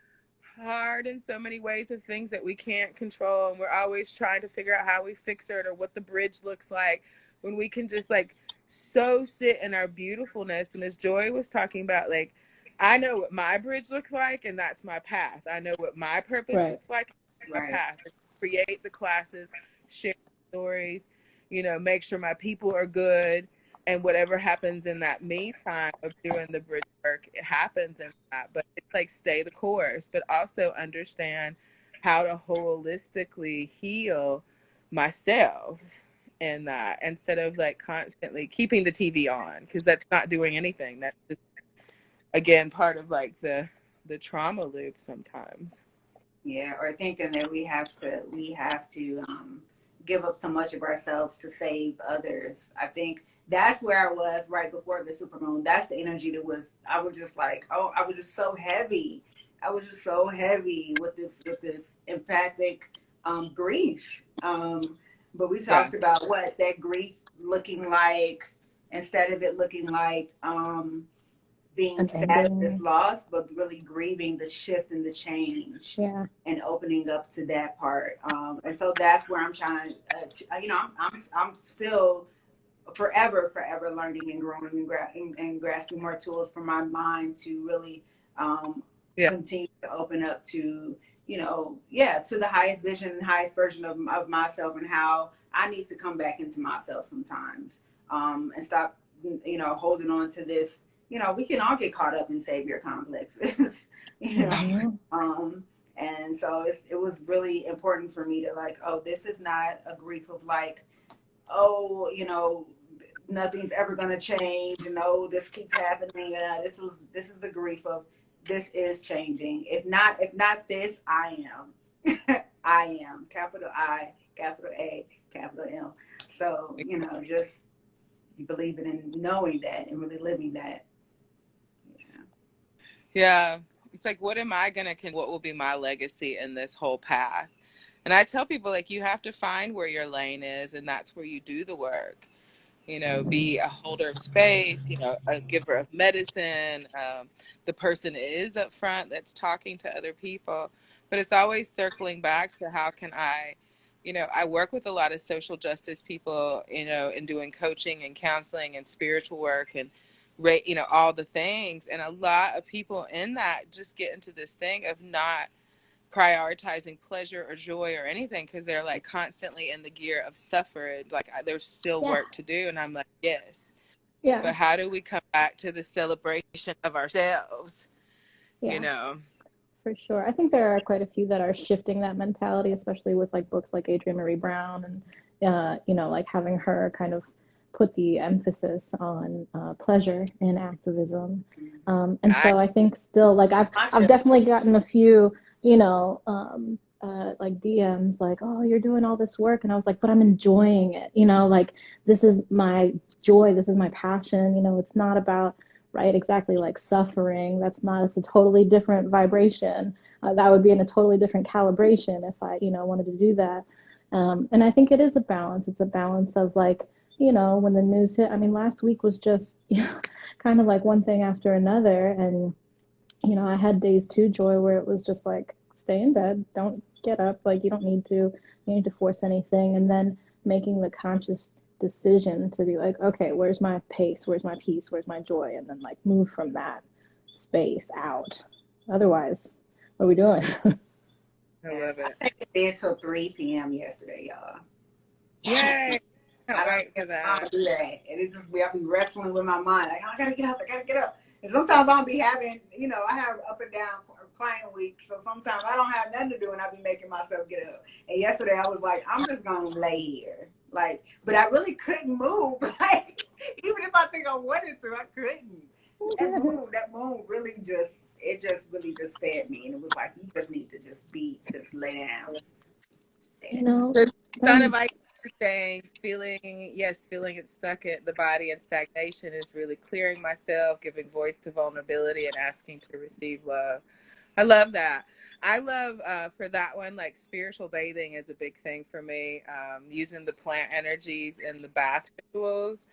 hard in so many ways of things that we can't control, and we're always trying to figure out how we fix it or what the bridge looks like, when we can just like so sit in our beautifulness. And as Joy was talking about, like I know what my bridge looks like, and that's my path. I know what my purpose Right. looks like, my Right. path. Create the classes, share stories, you know, make sure my people are good, and whatever happens in that meantime of doing the bridge work, it happens in that. But it's like stay the course, but also understand how to holistically heal myself in that, instead of like constantly keeping the TV on, because that's not doing anything. That's just, again, part of like the trauma loop sometimes. Yeah, or thinking that we have to give up so much of ourselves to save others. I think that's where I was right before the supermoon. That's the energy that was. I was just like, oh, I was just so heavy. I was just so heavy with this empathic grief. But we Yeah. talked about what that grief looking like, instead of it looking like being An sad of this ending. loss, but really grieving the shift and the change Yeah. and opening up to that part. And so that's where I'm trying. I'm still forever learning and growing and grasping more tools for my mind to really Yeah. continue to open up to, to the highest vision and highest version of myself, and how I need to come back into myself sometimes, and stop, holding on to this. We can all get caught up in savior complexes, you know. Mhm. And so it was really important for me to like, oh, this is not a grief of like, oh, nothing's ever gonna change, and oh, this keeps happening. This is a grief of this is changing. If not this, I am. I am. Capital I, capital A, capital M. So, just believing in knowing that and really living that. Yeah. it's like, what am I going to, what will be my legacy in this whole path? And I tell people, like, you have to find where your lane is, and that's where you do the work. You know, be a holder of space, you know, a giver of medicine. The person is up front that's talking to other people. But it's always circling back to how can I, you know, I work with a lot of social justice people, you know, in doing coaching and counseling and spiritual work and, you know, all the things. And a lot of people in that just get into this thing of not prioritizing pleasure or joy or anything because they're like constantly in the gear of suffering. Like there's still Yeah. work to do, and I'm like, yes, Yeah. but how do we come back to the celebration of ourselves? Yeah. You know, For sure. I think there are quite a few that are shifting that mentality, especially with like books like Adrienne Marie Brown and, you know, like having her kind of put the emphasis on pleasure in activism. And so I think still like I've definitely gotten a few, you know, like DMs like, oh, you're doing all this work. And I was like, but I'm enjoying it. You know, like this is my joy. This is my passion. You know, it's not about, right, exactly, like suffering. It's a totally different vibration. That would be in a totally different calibration if I, you know, wanted to do that. And I think it is a balance. It's a balance of like, you know, when the news hit, I mean, last week was just kind of like one thing after another. And, you know, I had days too, Joy, where it was just like, stay in bed, don't get up. Like, you need to force anything. And then making the conscious decision to be like, okay, where's my pace? Where's my peace? Where's my joy? And then like move from that space out. Otherwise, what are we doing? I love it. I stayed in bed till 3 p.m. yesterday, y'all. Yay! Can't wait for I that. don't do that. And it just I'll be wrestling with my mind. Like, oh, I gotta get up. And sometimes I'll be having, you know, I have up and down client weeks. So sometimes I don't have nothing to do and I'll be making myself get up. And yesterday I was like, I'm just gonna lay here. Like, but I really couldn't move. Like, even if I think I wanted to, I couldn't. That moon really really just fed me. And it was like, you just need to just lay down. You know, The son of Ice is saying, feeling it stuck at the body and stagnation is really clearing myself, giving voice to vulnerability, and asking to receive love. I love that. I love for that one, like spiritual bathing is a big thing for me. Using the plant energies in the bath rituals,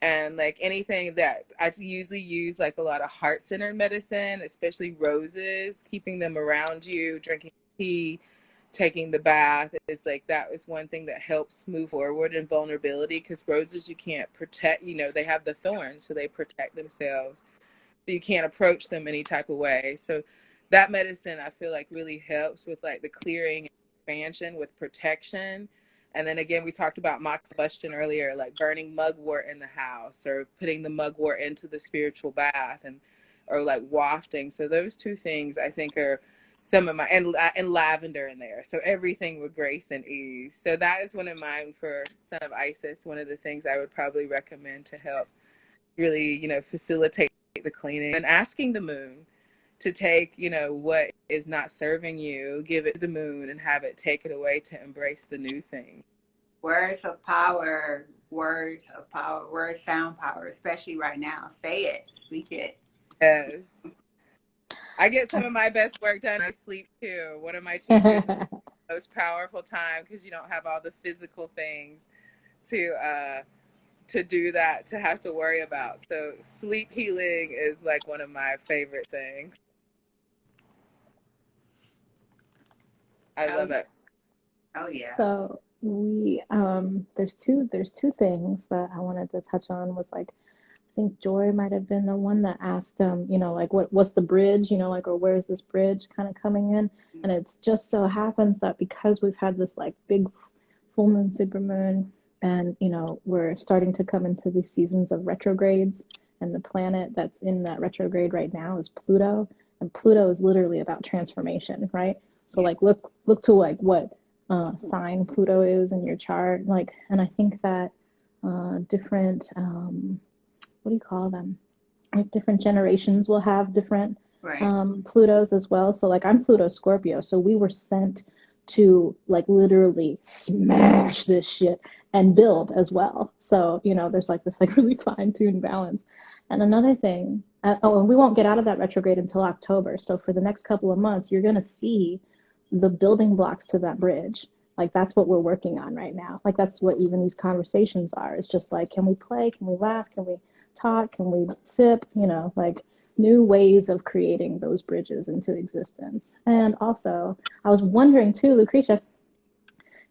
and like anything that I usually use, like a lot of heart-centered medicine, especially roses, keeping them around you, drinking tea, taking the bath. It's like that is one thing that helps move forward in vulnerability, because roses you can't protect, you know, they have the thorns, so they protect themselves, so you can't approach them any type of way. So that medicine I feel like really helps with like the clearing and expansion with protection. And then again, we talked about mox combustion earlier, like burning mugwort in the house or putting the mugwort into the spiritual bath, and or like wafting. So those two things I think are some of my, and lavender in there. So everything with grace and ease. So that is one of mine for Son of Isis. One of the things I would probably recommend to help really, you know, facilitate the cleaning. And asking the moon to take, you know, what is not serving you, give it to the moon and have it take it away to embrace the new thing. Words of power, sound power, especially right now. Say it, speak it. Yes. I get some of my best work done. I sleep too. One of my teachers is the most powerful time because you don't have all the physical things to do that, to have to worry about. So sleep healing is like one of my favorite things. I love it. Oh yeah. So we there's two things that I wanted to touch on. Was like, I think Joy might have been the one that asked you know, like what's the bridge, you know, like, or where's this bridge kind of coming in? And it's just so happens that because we've had this like big full moon, super moon, and you know, we're starting to come into these seasons of retrogrades, and the planet that's in that retrograde right now is Pluto, and Pluto is literally about transformation, right? So like look to like what sign Pluto is in your chart, like, and I think that different what do you call them? Like different generations will have different Plutos as well. So like I'm Pluto Scorpio, so we were sent to like literally smash this shit and build as well. So, you know, there's like this like really fine-tuned balance. And another thing, oh, and we won't get out of that retrograde until October. So for the next couple of months, you're going to see the building blocks to that bridge. Like that's what we're working on right now. Like that's what even these conversations are. It's just like, can we play? Can we laugh? Can we talk? Can we sip? You know, like new ways of creating those bridges into existence. And also, I was wondering too, Lucretia,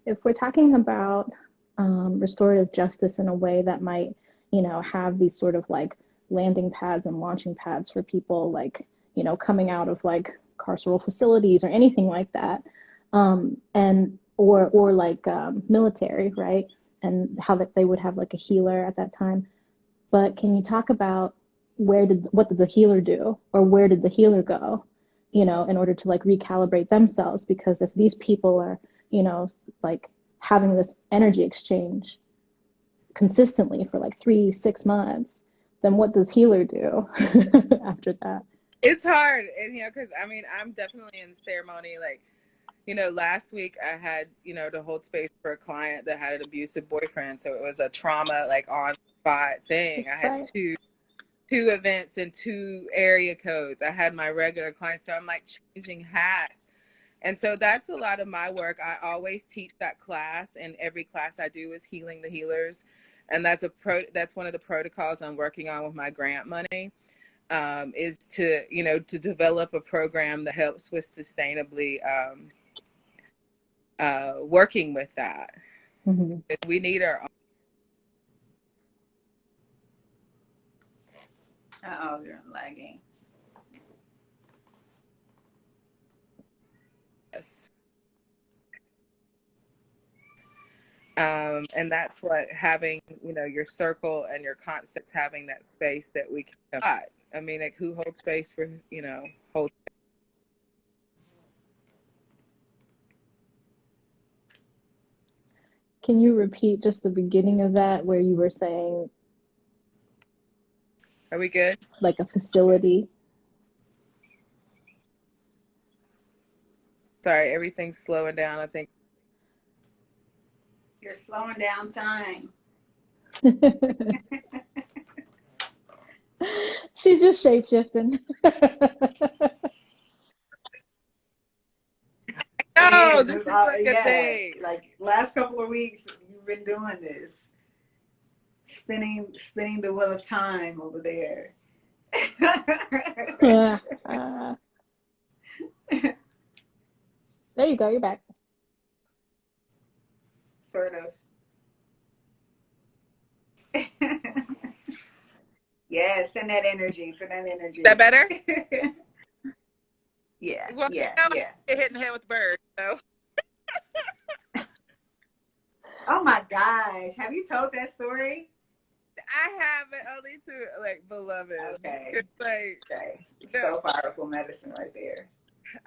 if we're talking about restorative justice in a way that might, you know, have these sort of like landing pads and launching pads for people like, you know, coming out of like carceral facilities or anything like that, and or like military, right? And how that they would have like a healer at that time. But can you talk about what did the healer do, or where did the healer go, you know, in order to like recalibrate themselves? Because if these people are, you know, like having this energy exchange consistently for like 3-6 months, then what does healer do after that? It's hard, and you know, because I mean, I'm definitely in ceremony. Like, you know, last week I had, you know, to hold space for a client that had an abusive boyfriend, so it was a trauma like on spot thing. I had Right. two events and 2 area codes. I had my regular clients, so I'm like changing hats. And so that's a lot of my work. I always teach that class, and every class I do is healing the healers. And that's one of the protocols I'm working on with my grant money, is to, you know, to develop a program that helps with sustainably working with that. Mm-hmm. We need our own. Uh-oh, you're lagging. And that's what having, you know, your circle and your constants, having that space that we can. I mean, like, who holds space for, you know, hold. Can you repeat just the beginning of that where you were saying Are we good? like a facility? Sorry, everything's slowing down, I think. You're slowing down time. She's just shapeshifting. No, It this is. is like a Yeah, thing. like last couple of weeks, you've been doing this, spinning the wheel of time over there. There you go, you're back. Sort of. Yeah, send that energy. Send that energy. Is that better? Yeah, Well, yeah, now yeah. I'm hitting the head with birds, so. Oh my gosh. Have you told that story? I haven't, only to like beloved. Okay. It's like, Okay. It's you know, so powerful medicine right there.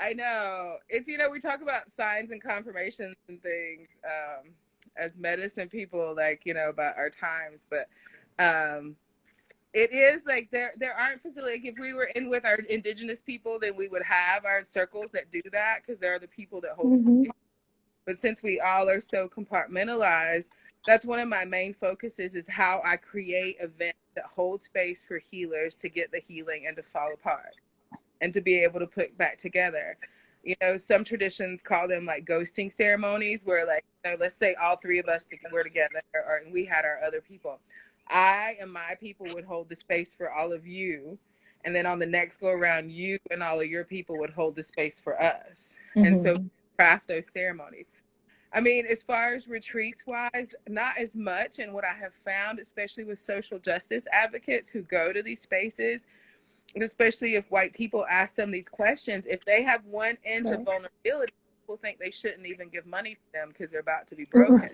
I know. It's, you know, we talk about signs and confirmations and things as medicine people, like, you know, about our times, but it is like there aren't facilities. Like, if we were in with our indigenous people, then we would have our circles that do that, because they're the people that hold Mm-hmm. space. But since we all are so compartmentalized, that's one of my main focuses, is how I create events that hold space for healers to get the healing and to fall apart and to be able to put back together. You know, some traditions call them like ghosting ceremonies, where, like, you know, let's say all 3 of us were together, or we had our other people. I and my people would hold the space for all of you, and then on the next go around, you and all of your people would hold the space for us. Mm-hmm. And so craft those ceremonies. I mean, as far as retreats wise, not as much. And what I have found, especially with social justice advocates who go to these spaces, and especially if white people ask them these questions, if they have 1 inch of vulnerability, people think they shouldn't even give money to them because they're about to be broken.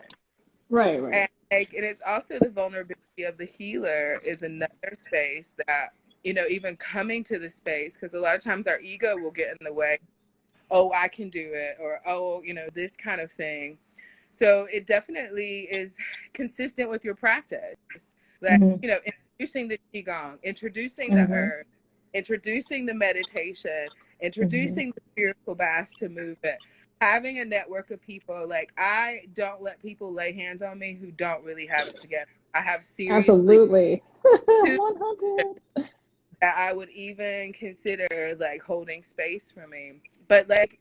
Right. And it's also the vulnerability of the healer is another space that, you know, even coming to the space, because a lot of times our ego will get in the way. Oh, I can do it, or, oh, you know, this kind of thing. So it definitely is consistent with your practice. That, Mm-hmm. you know, introducing the qigong, introducing the Mm-hmm. herb, introducing the meditation, Mm-hmm. introducing the spiritual baths to move it. having a network of people, like I don't let people lay hands on me who don't really have it together. I have seriously Absolutely. two 100. that I would even consider like holding space for me. But like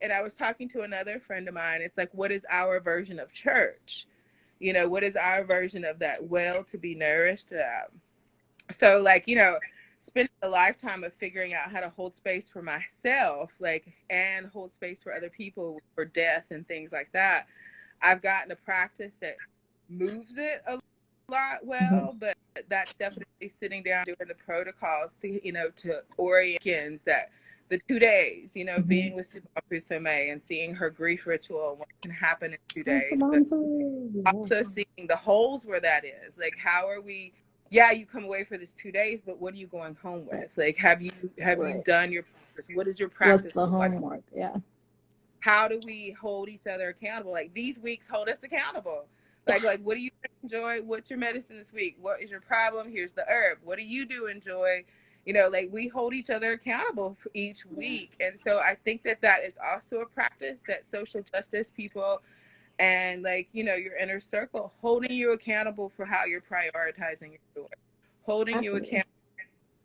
and I was talking to another friend of mine. It's like, what is our version of church? You know, what is our version of that well to be nourished? So like, you know, spending a lifetime of figuring out how to hold space for myself, like, and hold space for other people for death and things like that. I've gotten a practice that moves it a lot Mhm. well, but that's definitely sitting down doing the protocols to, you know, to orient that the 2 days, you know, Mhm. being with Sume and seeing her grief ritual and what can happen in two That's the days, but bomb food. Yeah. also seeing the holes where that is. Like, how are we? Yeah, you come away for this 2 days, but what are you going home Right. with? Like, have you Right. done your practice? What does your What's practice the look like? homework? Yeah. How do we hold each other accountable? Like these weeks hold us accountable. Yeah. Like what do you enjoy? What's your medicine this week? What is your problem? Here's the herb. What do you do enjoy? You know, like we hold each other accountable for each week. And so I think that that is also a practice that social justice people and like, you know, your inner circle holding you accountable for how you're prioritizing your joy, holding you Absolutely. accountable.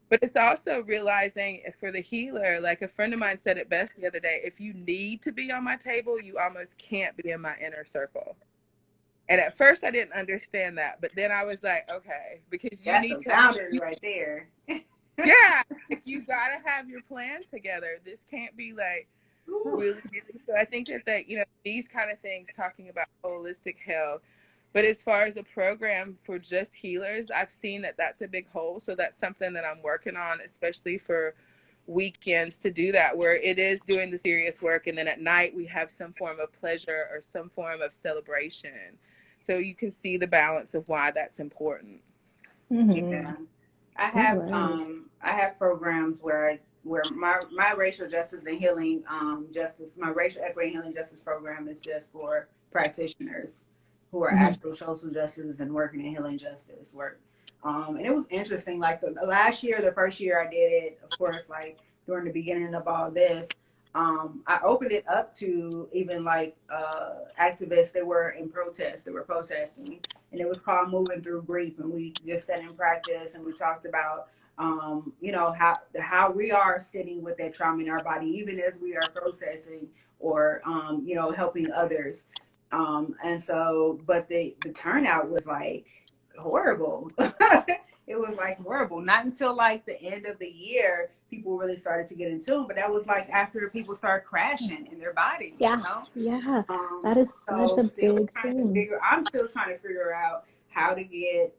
But it's also realizing for the healer, like a friend of mine said it best the other day, if you need to be on my table, you almost can't be in my inner circle. And at first I didn't understand that, but then I was like, okay, because you That's need a to, boundary right there. yeah, like you gotta have your plan together. This can't be like Ooh. really, really. So I think that, you know, these kind of things talking about holistic health. But as far as a program for just healers, I've seen that that's a big hole. So that's something that I'm working on, especially for weekends to do that, where it is doing the serious work. And then at night, we have some form of pleasure or some form of celebration. So you can see the balance of why that's important. Mm-hmm. Yeah. All right. I have programs where my racial justice and healing justice my racial equity and healing justice program is just for practitioners who are Mm-hmm. actual social justice and working in healing justice work. And it was interesting. Like the last year, the first year I did it, of course, like during the beginning of all this, I opened it up to even like activists that were in protest, that were protesting, and it was called Moving Through Grief. And we just sat in practice and we talked about, you know, how we are sitting with that trauma in our body, even as we are processing or, you know, helping others. And so, but the turnout was like horrible. It was like horrible. Not until like the end of the year, people really started to get in tune. But that was like after people started crashing in their bodies, you Yeah. know? Yeah. Um, That is such so a still big trying to thing. figure. I'm still trying to figure out how to get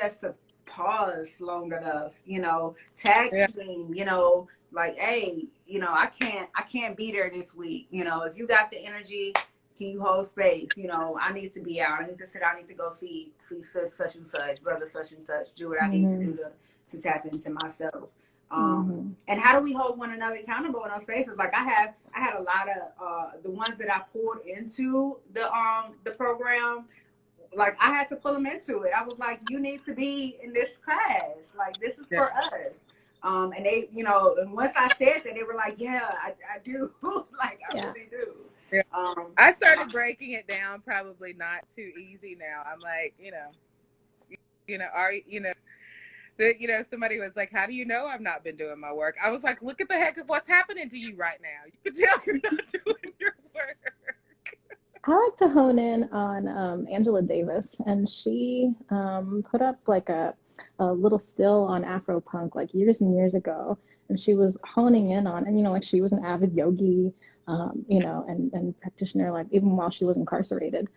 us to pause long enough. You know, tag Yeah. team. You know, like, hey, you know, I can't be there this week. You know, if you got the energy, can you hold space? You know, I need to be out. I need to sit. I need to go see such and such, brother such and such. Do what I need to Mm-hmm. do to tap into myself. Mm-hmm. And how do we hold one another accountable in those spaces? Like I had a lot of the ones that I pulled into the program. Like I had to pull them into it. I was like, you need to be in this class. Like this is Yeah. for us. And they, you know, and once I said that, they were like, yeah, I do. Like I Yeah. really do. Yeah. Um, I started breaking it down, probably not too easy now. I'm like, you know, somebody was like, how do you know I've not been doing my work? I was like, look at the heck of what's happening to you right now. You can tell you're not doing your work. I like to hone in on Angela Davis, and she put up like a little still on Afropunk like years and years ago, and she was honing in on, and you know, like she was an avid yogi, you know, and practitioner, like even while she was incarcerated,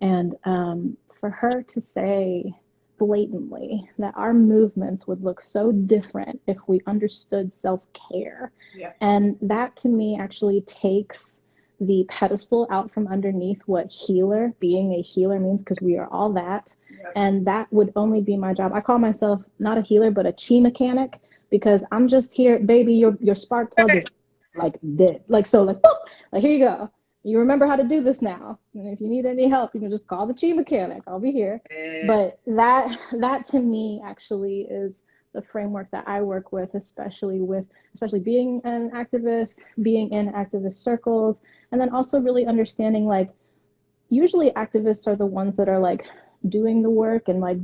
and for her to say blatantly that our movements would look so different if we understood self-care, yeah. and that to me actually takes the pedestal out from underneath what healer, being a healer means, because we are all that. Yeah. And that would only be my job. I call myself not a healer, but a chi mechanic, because I'm just here, baby, your spark plug is like dead. Like, so like, boop, like here you go. You remember how to do this now. And if you need any help, you can just call the chi mechanic. I'll be here. Yeah. But that to me actually is the framework that I work with, especially being an activist, being in activist circles, and then also really understanding like usually activists are the ones that are like doing the work and like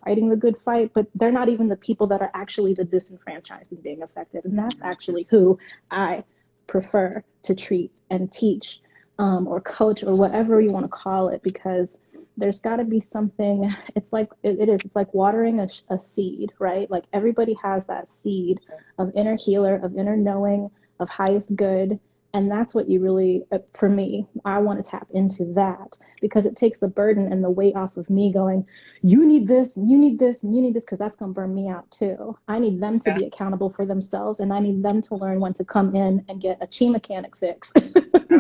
fighting the good fight, but they're not even the people that are actually the disenfranchised and being affected. And that's actually who I prefer to treat and teach, or coach, or whatever you want to call it, because there's got to be something. It's like it's like watering a seed, right? Like everybody has that seed of inner healer, of inner knowing, of highest good. And that's what you really, for me, I want to tap into that, because it takes the burden and the weight off of me going, you need this, and you need this, and you need this, because that's going to burn me out too. I need them to be accountable for themselves, and I need them to learn when to come in and get a chi mechanic fix.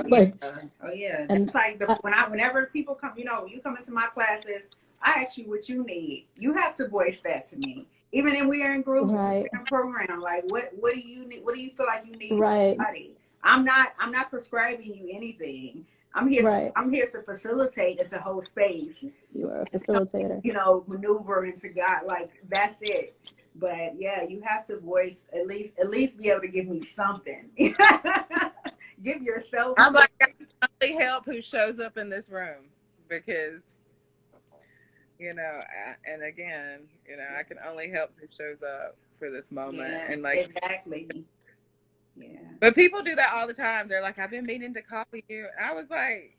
Like, oh yeah. It's like whenever people come, you come into my classes, I ask you what you need. You have to voice that to me. Even if we are in group, right. in a program, like what do you need? What do you feel like you need? Right. I'm not prescribing you anything. I'm here to facilitate and to hold space. You are a facilitator. Maneuver into God. Like that's it. But yeah, you have to voice at least be able to give me something. Give yourself. I'm like, I can only help who shows up in this room, because and again, I can only help who shows up for this moment. Yeah, and like exactly. Yeah. But people do that all the time. They're like, I've been meaning to call you. And I was like,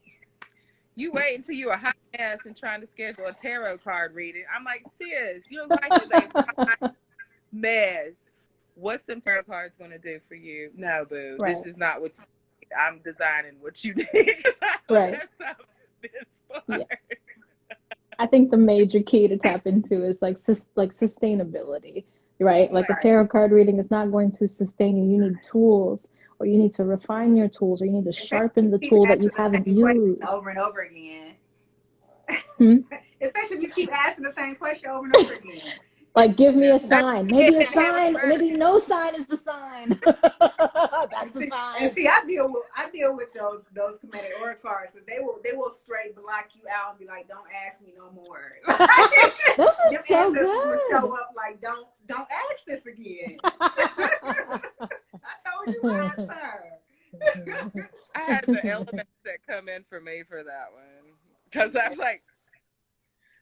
you wait until you're a hot mess and trying to schedule a tarot card reading. I'm like, sis, your life is a hot mess. What's some tarot cards going to do for you? No, boo. Right. This is not what you need. I'm designing what you need. Right. Yeah. I think the major key to tap into is like sustainability, right? Like a tarot card reading is not going to sustain you. You need tools, or you need to refine your tools, or you need to sharpen the tool that you haven't used. Over and over again. Especially if you keep asking the same question over and over again. Like, give me a sign. Maybe a sign. Maybe no sign is the sign. That's the sign. And see, I deal with those comedic oracle cards, because they will straight block you out and be like, "Don't ask me no more." Those are so good. Will show up like, "Don't ask this again." I told you last time. I had the elements that come in for me for that one, because I was like,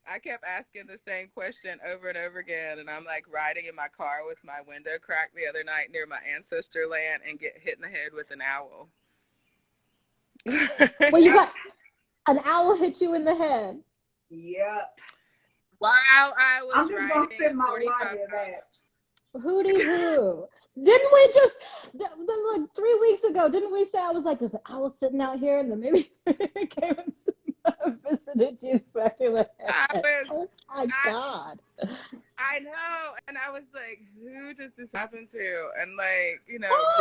I kept asking the same question over and over again, and I'm like riding in my car with my window cracked the other night near my ancestor land and get hit in the head with an owl. Well, you got an owl hit you in the head. Yep. While I was I'm just gonna sit my water back. Hootie hoo. Didn't we just, like 3 weeks ago, didn't we say, I was like, there's an owl sitting out here, and then maybe it came and visited you, smacked you in the head. Oh my God. I know. And I was like, who does this happen to? And like,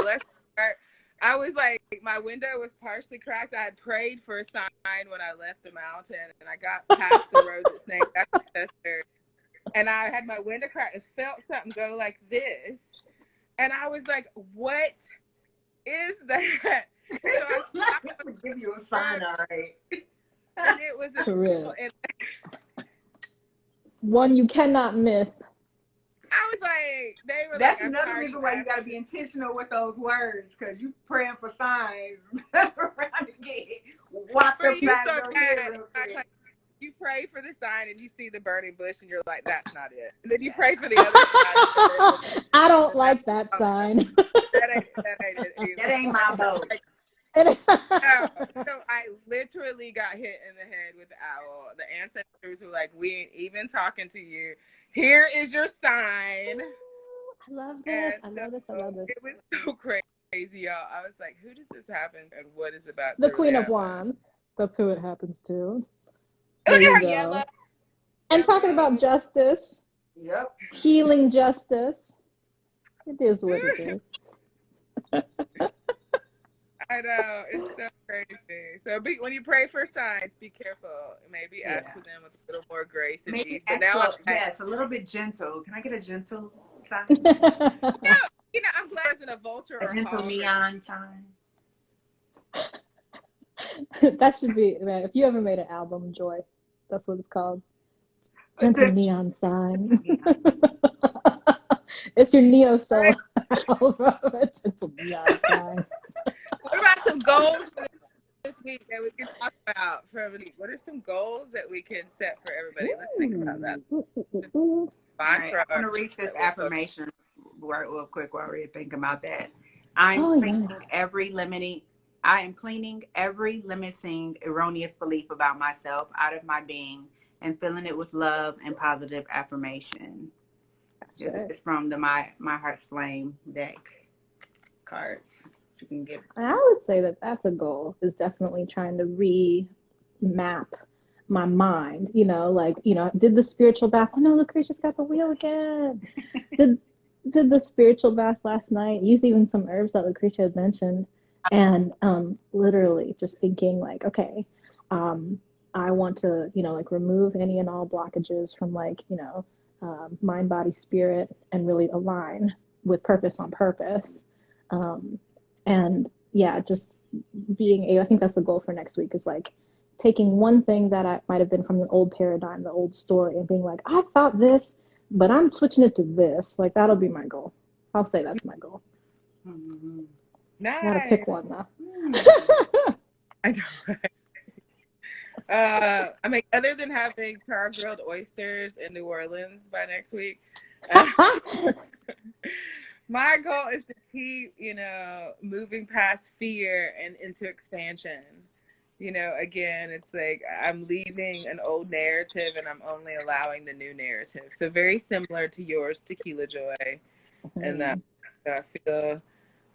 bless her. I was like, my window was partially cracked. I had prayed for a sign when I left the mountain, and I got past the road that's named after my sister. And I had my window cracked and felt something go like this. And I was like, what is that? So I would give you a sign, all right. And it was for real. One you cannot miss. I was like, they were that's like, another reason why you got to be intentional with those words, because you praying for signs around to get walk up like, you pray for the sign and you see the burning bush and you're like, that's not it. And then you pray for the other side. I don't like that sign. That ain't it either. That ain't my boat. So I literally got hit in the head with the owl. The ancestors were like, we ain't even talking to you. Here is your sign. I love this. I love this. It was so crazy, y'all. I was like, who does this happen and what is about the to Queen happen? of Wands. That's who it happens to. There you go. Yellow. And talking about justice. Yep. Healing justice. It is what it is. I know. It's so crazy. So when you pray for signs, be careful. Maybe ask for them with a little more grace and ease. But now it's a little bit gentle. Can I get a gentle sign? I'm glad it's in a vulture or a gentle neon sign. That should be, man, if you ever made an album, Joy, that's what it's called. Gentle neon sign. It's your neo soul. Gentle neon sign. What about some goals for this week that we can talk about for everybody? What are some goals that we can set for everybody? Let's think about that. All right, I want to read this affirmation real quick while we think about that. I am cleaning every limiting, erroneous belief about myself out of my being and filling it with love and positive affirmation. This is from the My Heart's Flame deck cards. You can get. I would say that that's a goal, is definitely trying to remap my mind, did the spiritual bath. Oh no, Lucretia's got the wheel again. did the spiritual bath last night, used even some herbs that Lucretia had mentioned, and literally just thinking like, okay, I want to, remove any and all blockages from mind, body, spirit, and really align with purpose on purpose. And yeah, just I think that's the goal for next week, is like taking one thing that I might have been from the old paradigm, the old story, and being like, I thought this, but I'm switching it to this. Like, that'll be my goal. I'll say that's my goal. Mm-hmm. Nice. I gotta pick one though. I know. I mean, other than having char-grilled oysters in New Orleans by next week, my goal is to keep, moving past fear and into expansion. Again, it's like I'm leaving an old narrative and I'm only allowing the new narrative. So very similar to yours, Tequila Joy. And I feel,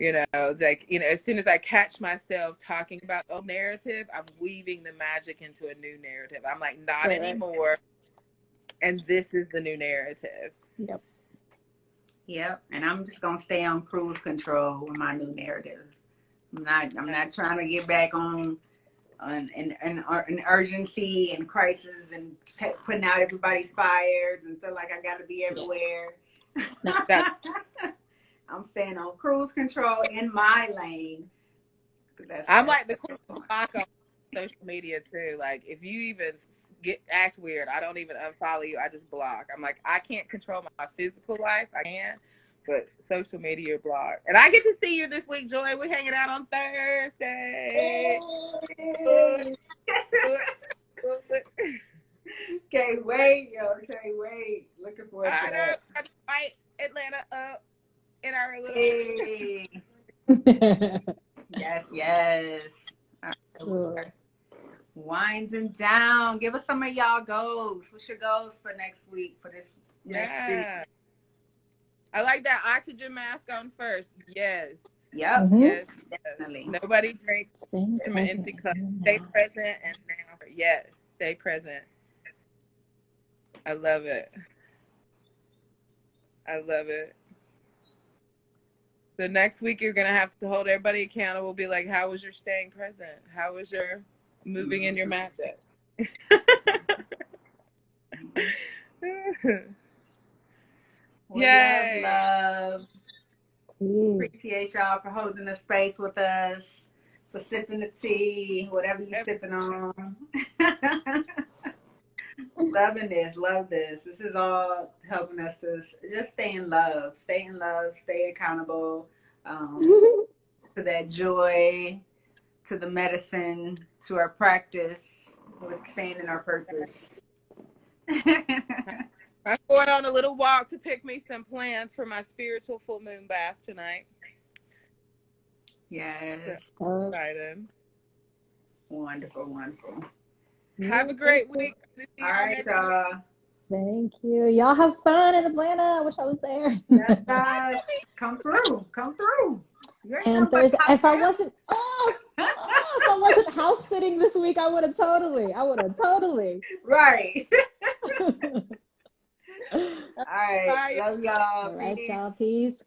as soon as I catch myself talking about the old narrative, I'm weaving the magic into a new narrative. I'm like, not anymore. And this is the new narrative. Yep. And I'm just going to stay on cruise control with my new narrative. I'm not trying to get back on an urgency and crisis and putting out everybody's fires and feel like I got to be everywhere. I'm staying on cruise control in my lane. I'm like the block on social media too. Like, if you even act weird, I don't even unfollow you. I just block. I'm like, I can't control my physical life. I can, but social media block. And I get to see you this week, Joy. We're hanging out on Thursday. Can't wait, yo. Can't wait. Looking forward to that. I just fight Atlanta up in our little. Hey. Yes. Right. Winding down. Give us some of y'all goals. What's your goals for next week? For this next week? I like that oxygen mask on first. Yes. Yep. Mm-hmm. Yes. Definitely. Nobody drinks from an empty cup. Stay present and now. Yes. Stay present. I love it. So next week you're gonna have to hold everybody accountable. Be like, how was your staying present? How was your moving in your magic? Yay! Love. Appreciate y'all for holding the space with us, for sipping the tea, whatever you're sipping on. Love this. This is all helping us to just stay in love, stay accountable, to that joy, to the medicine, to our practice, with staying in our purpose. I'm going on a little walk to pick me some plants for my spiritual full moon bath tonight. Yes. So excited. Wonderful. Have a great week. All right, y'all. Thank you. Y'all have fun in Atlanta. I wish I was there. Yes, come through. And Thursday, if I wasn't house sitting this week, I would have totally. Right. All right. Bye. Love y'all. All right, y'all. Peace.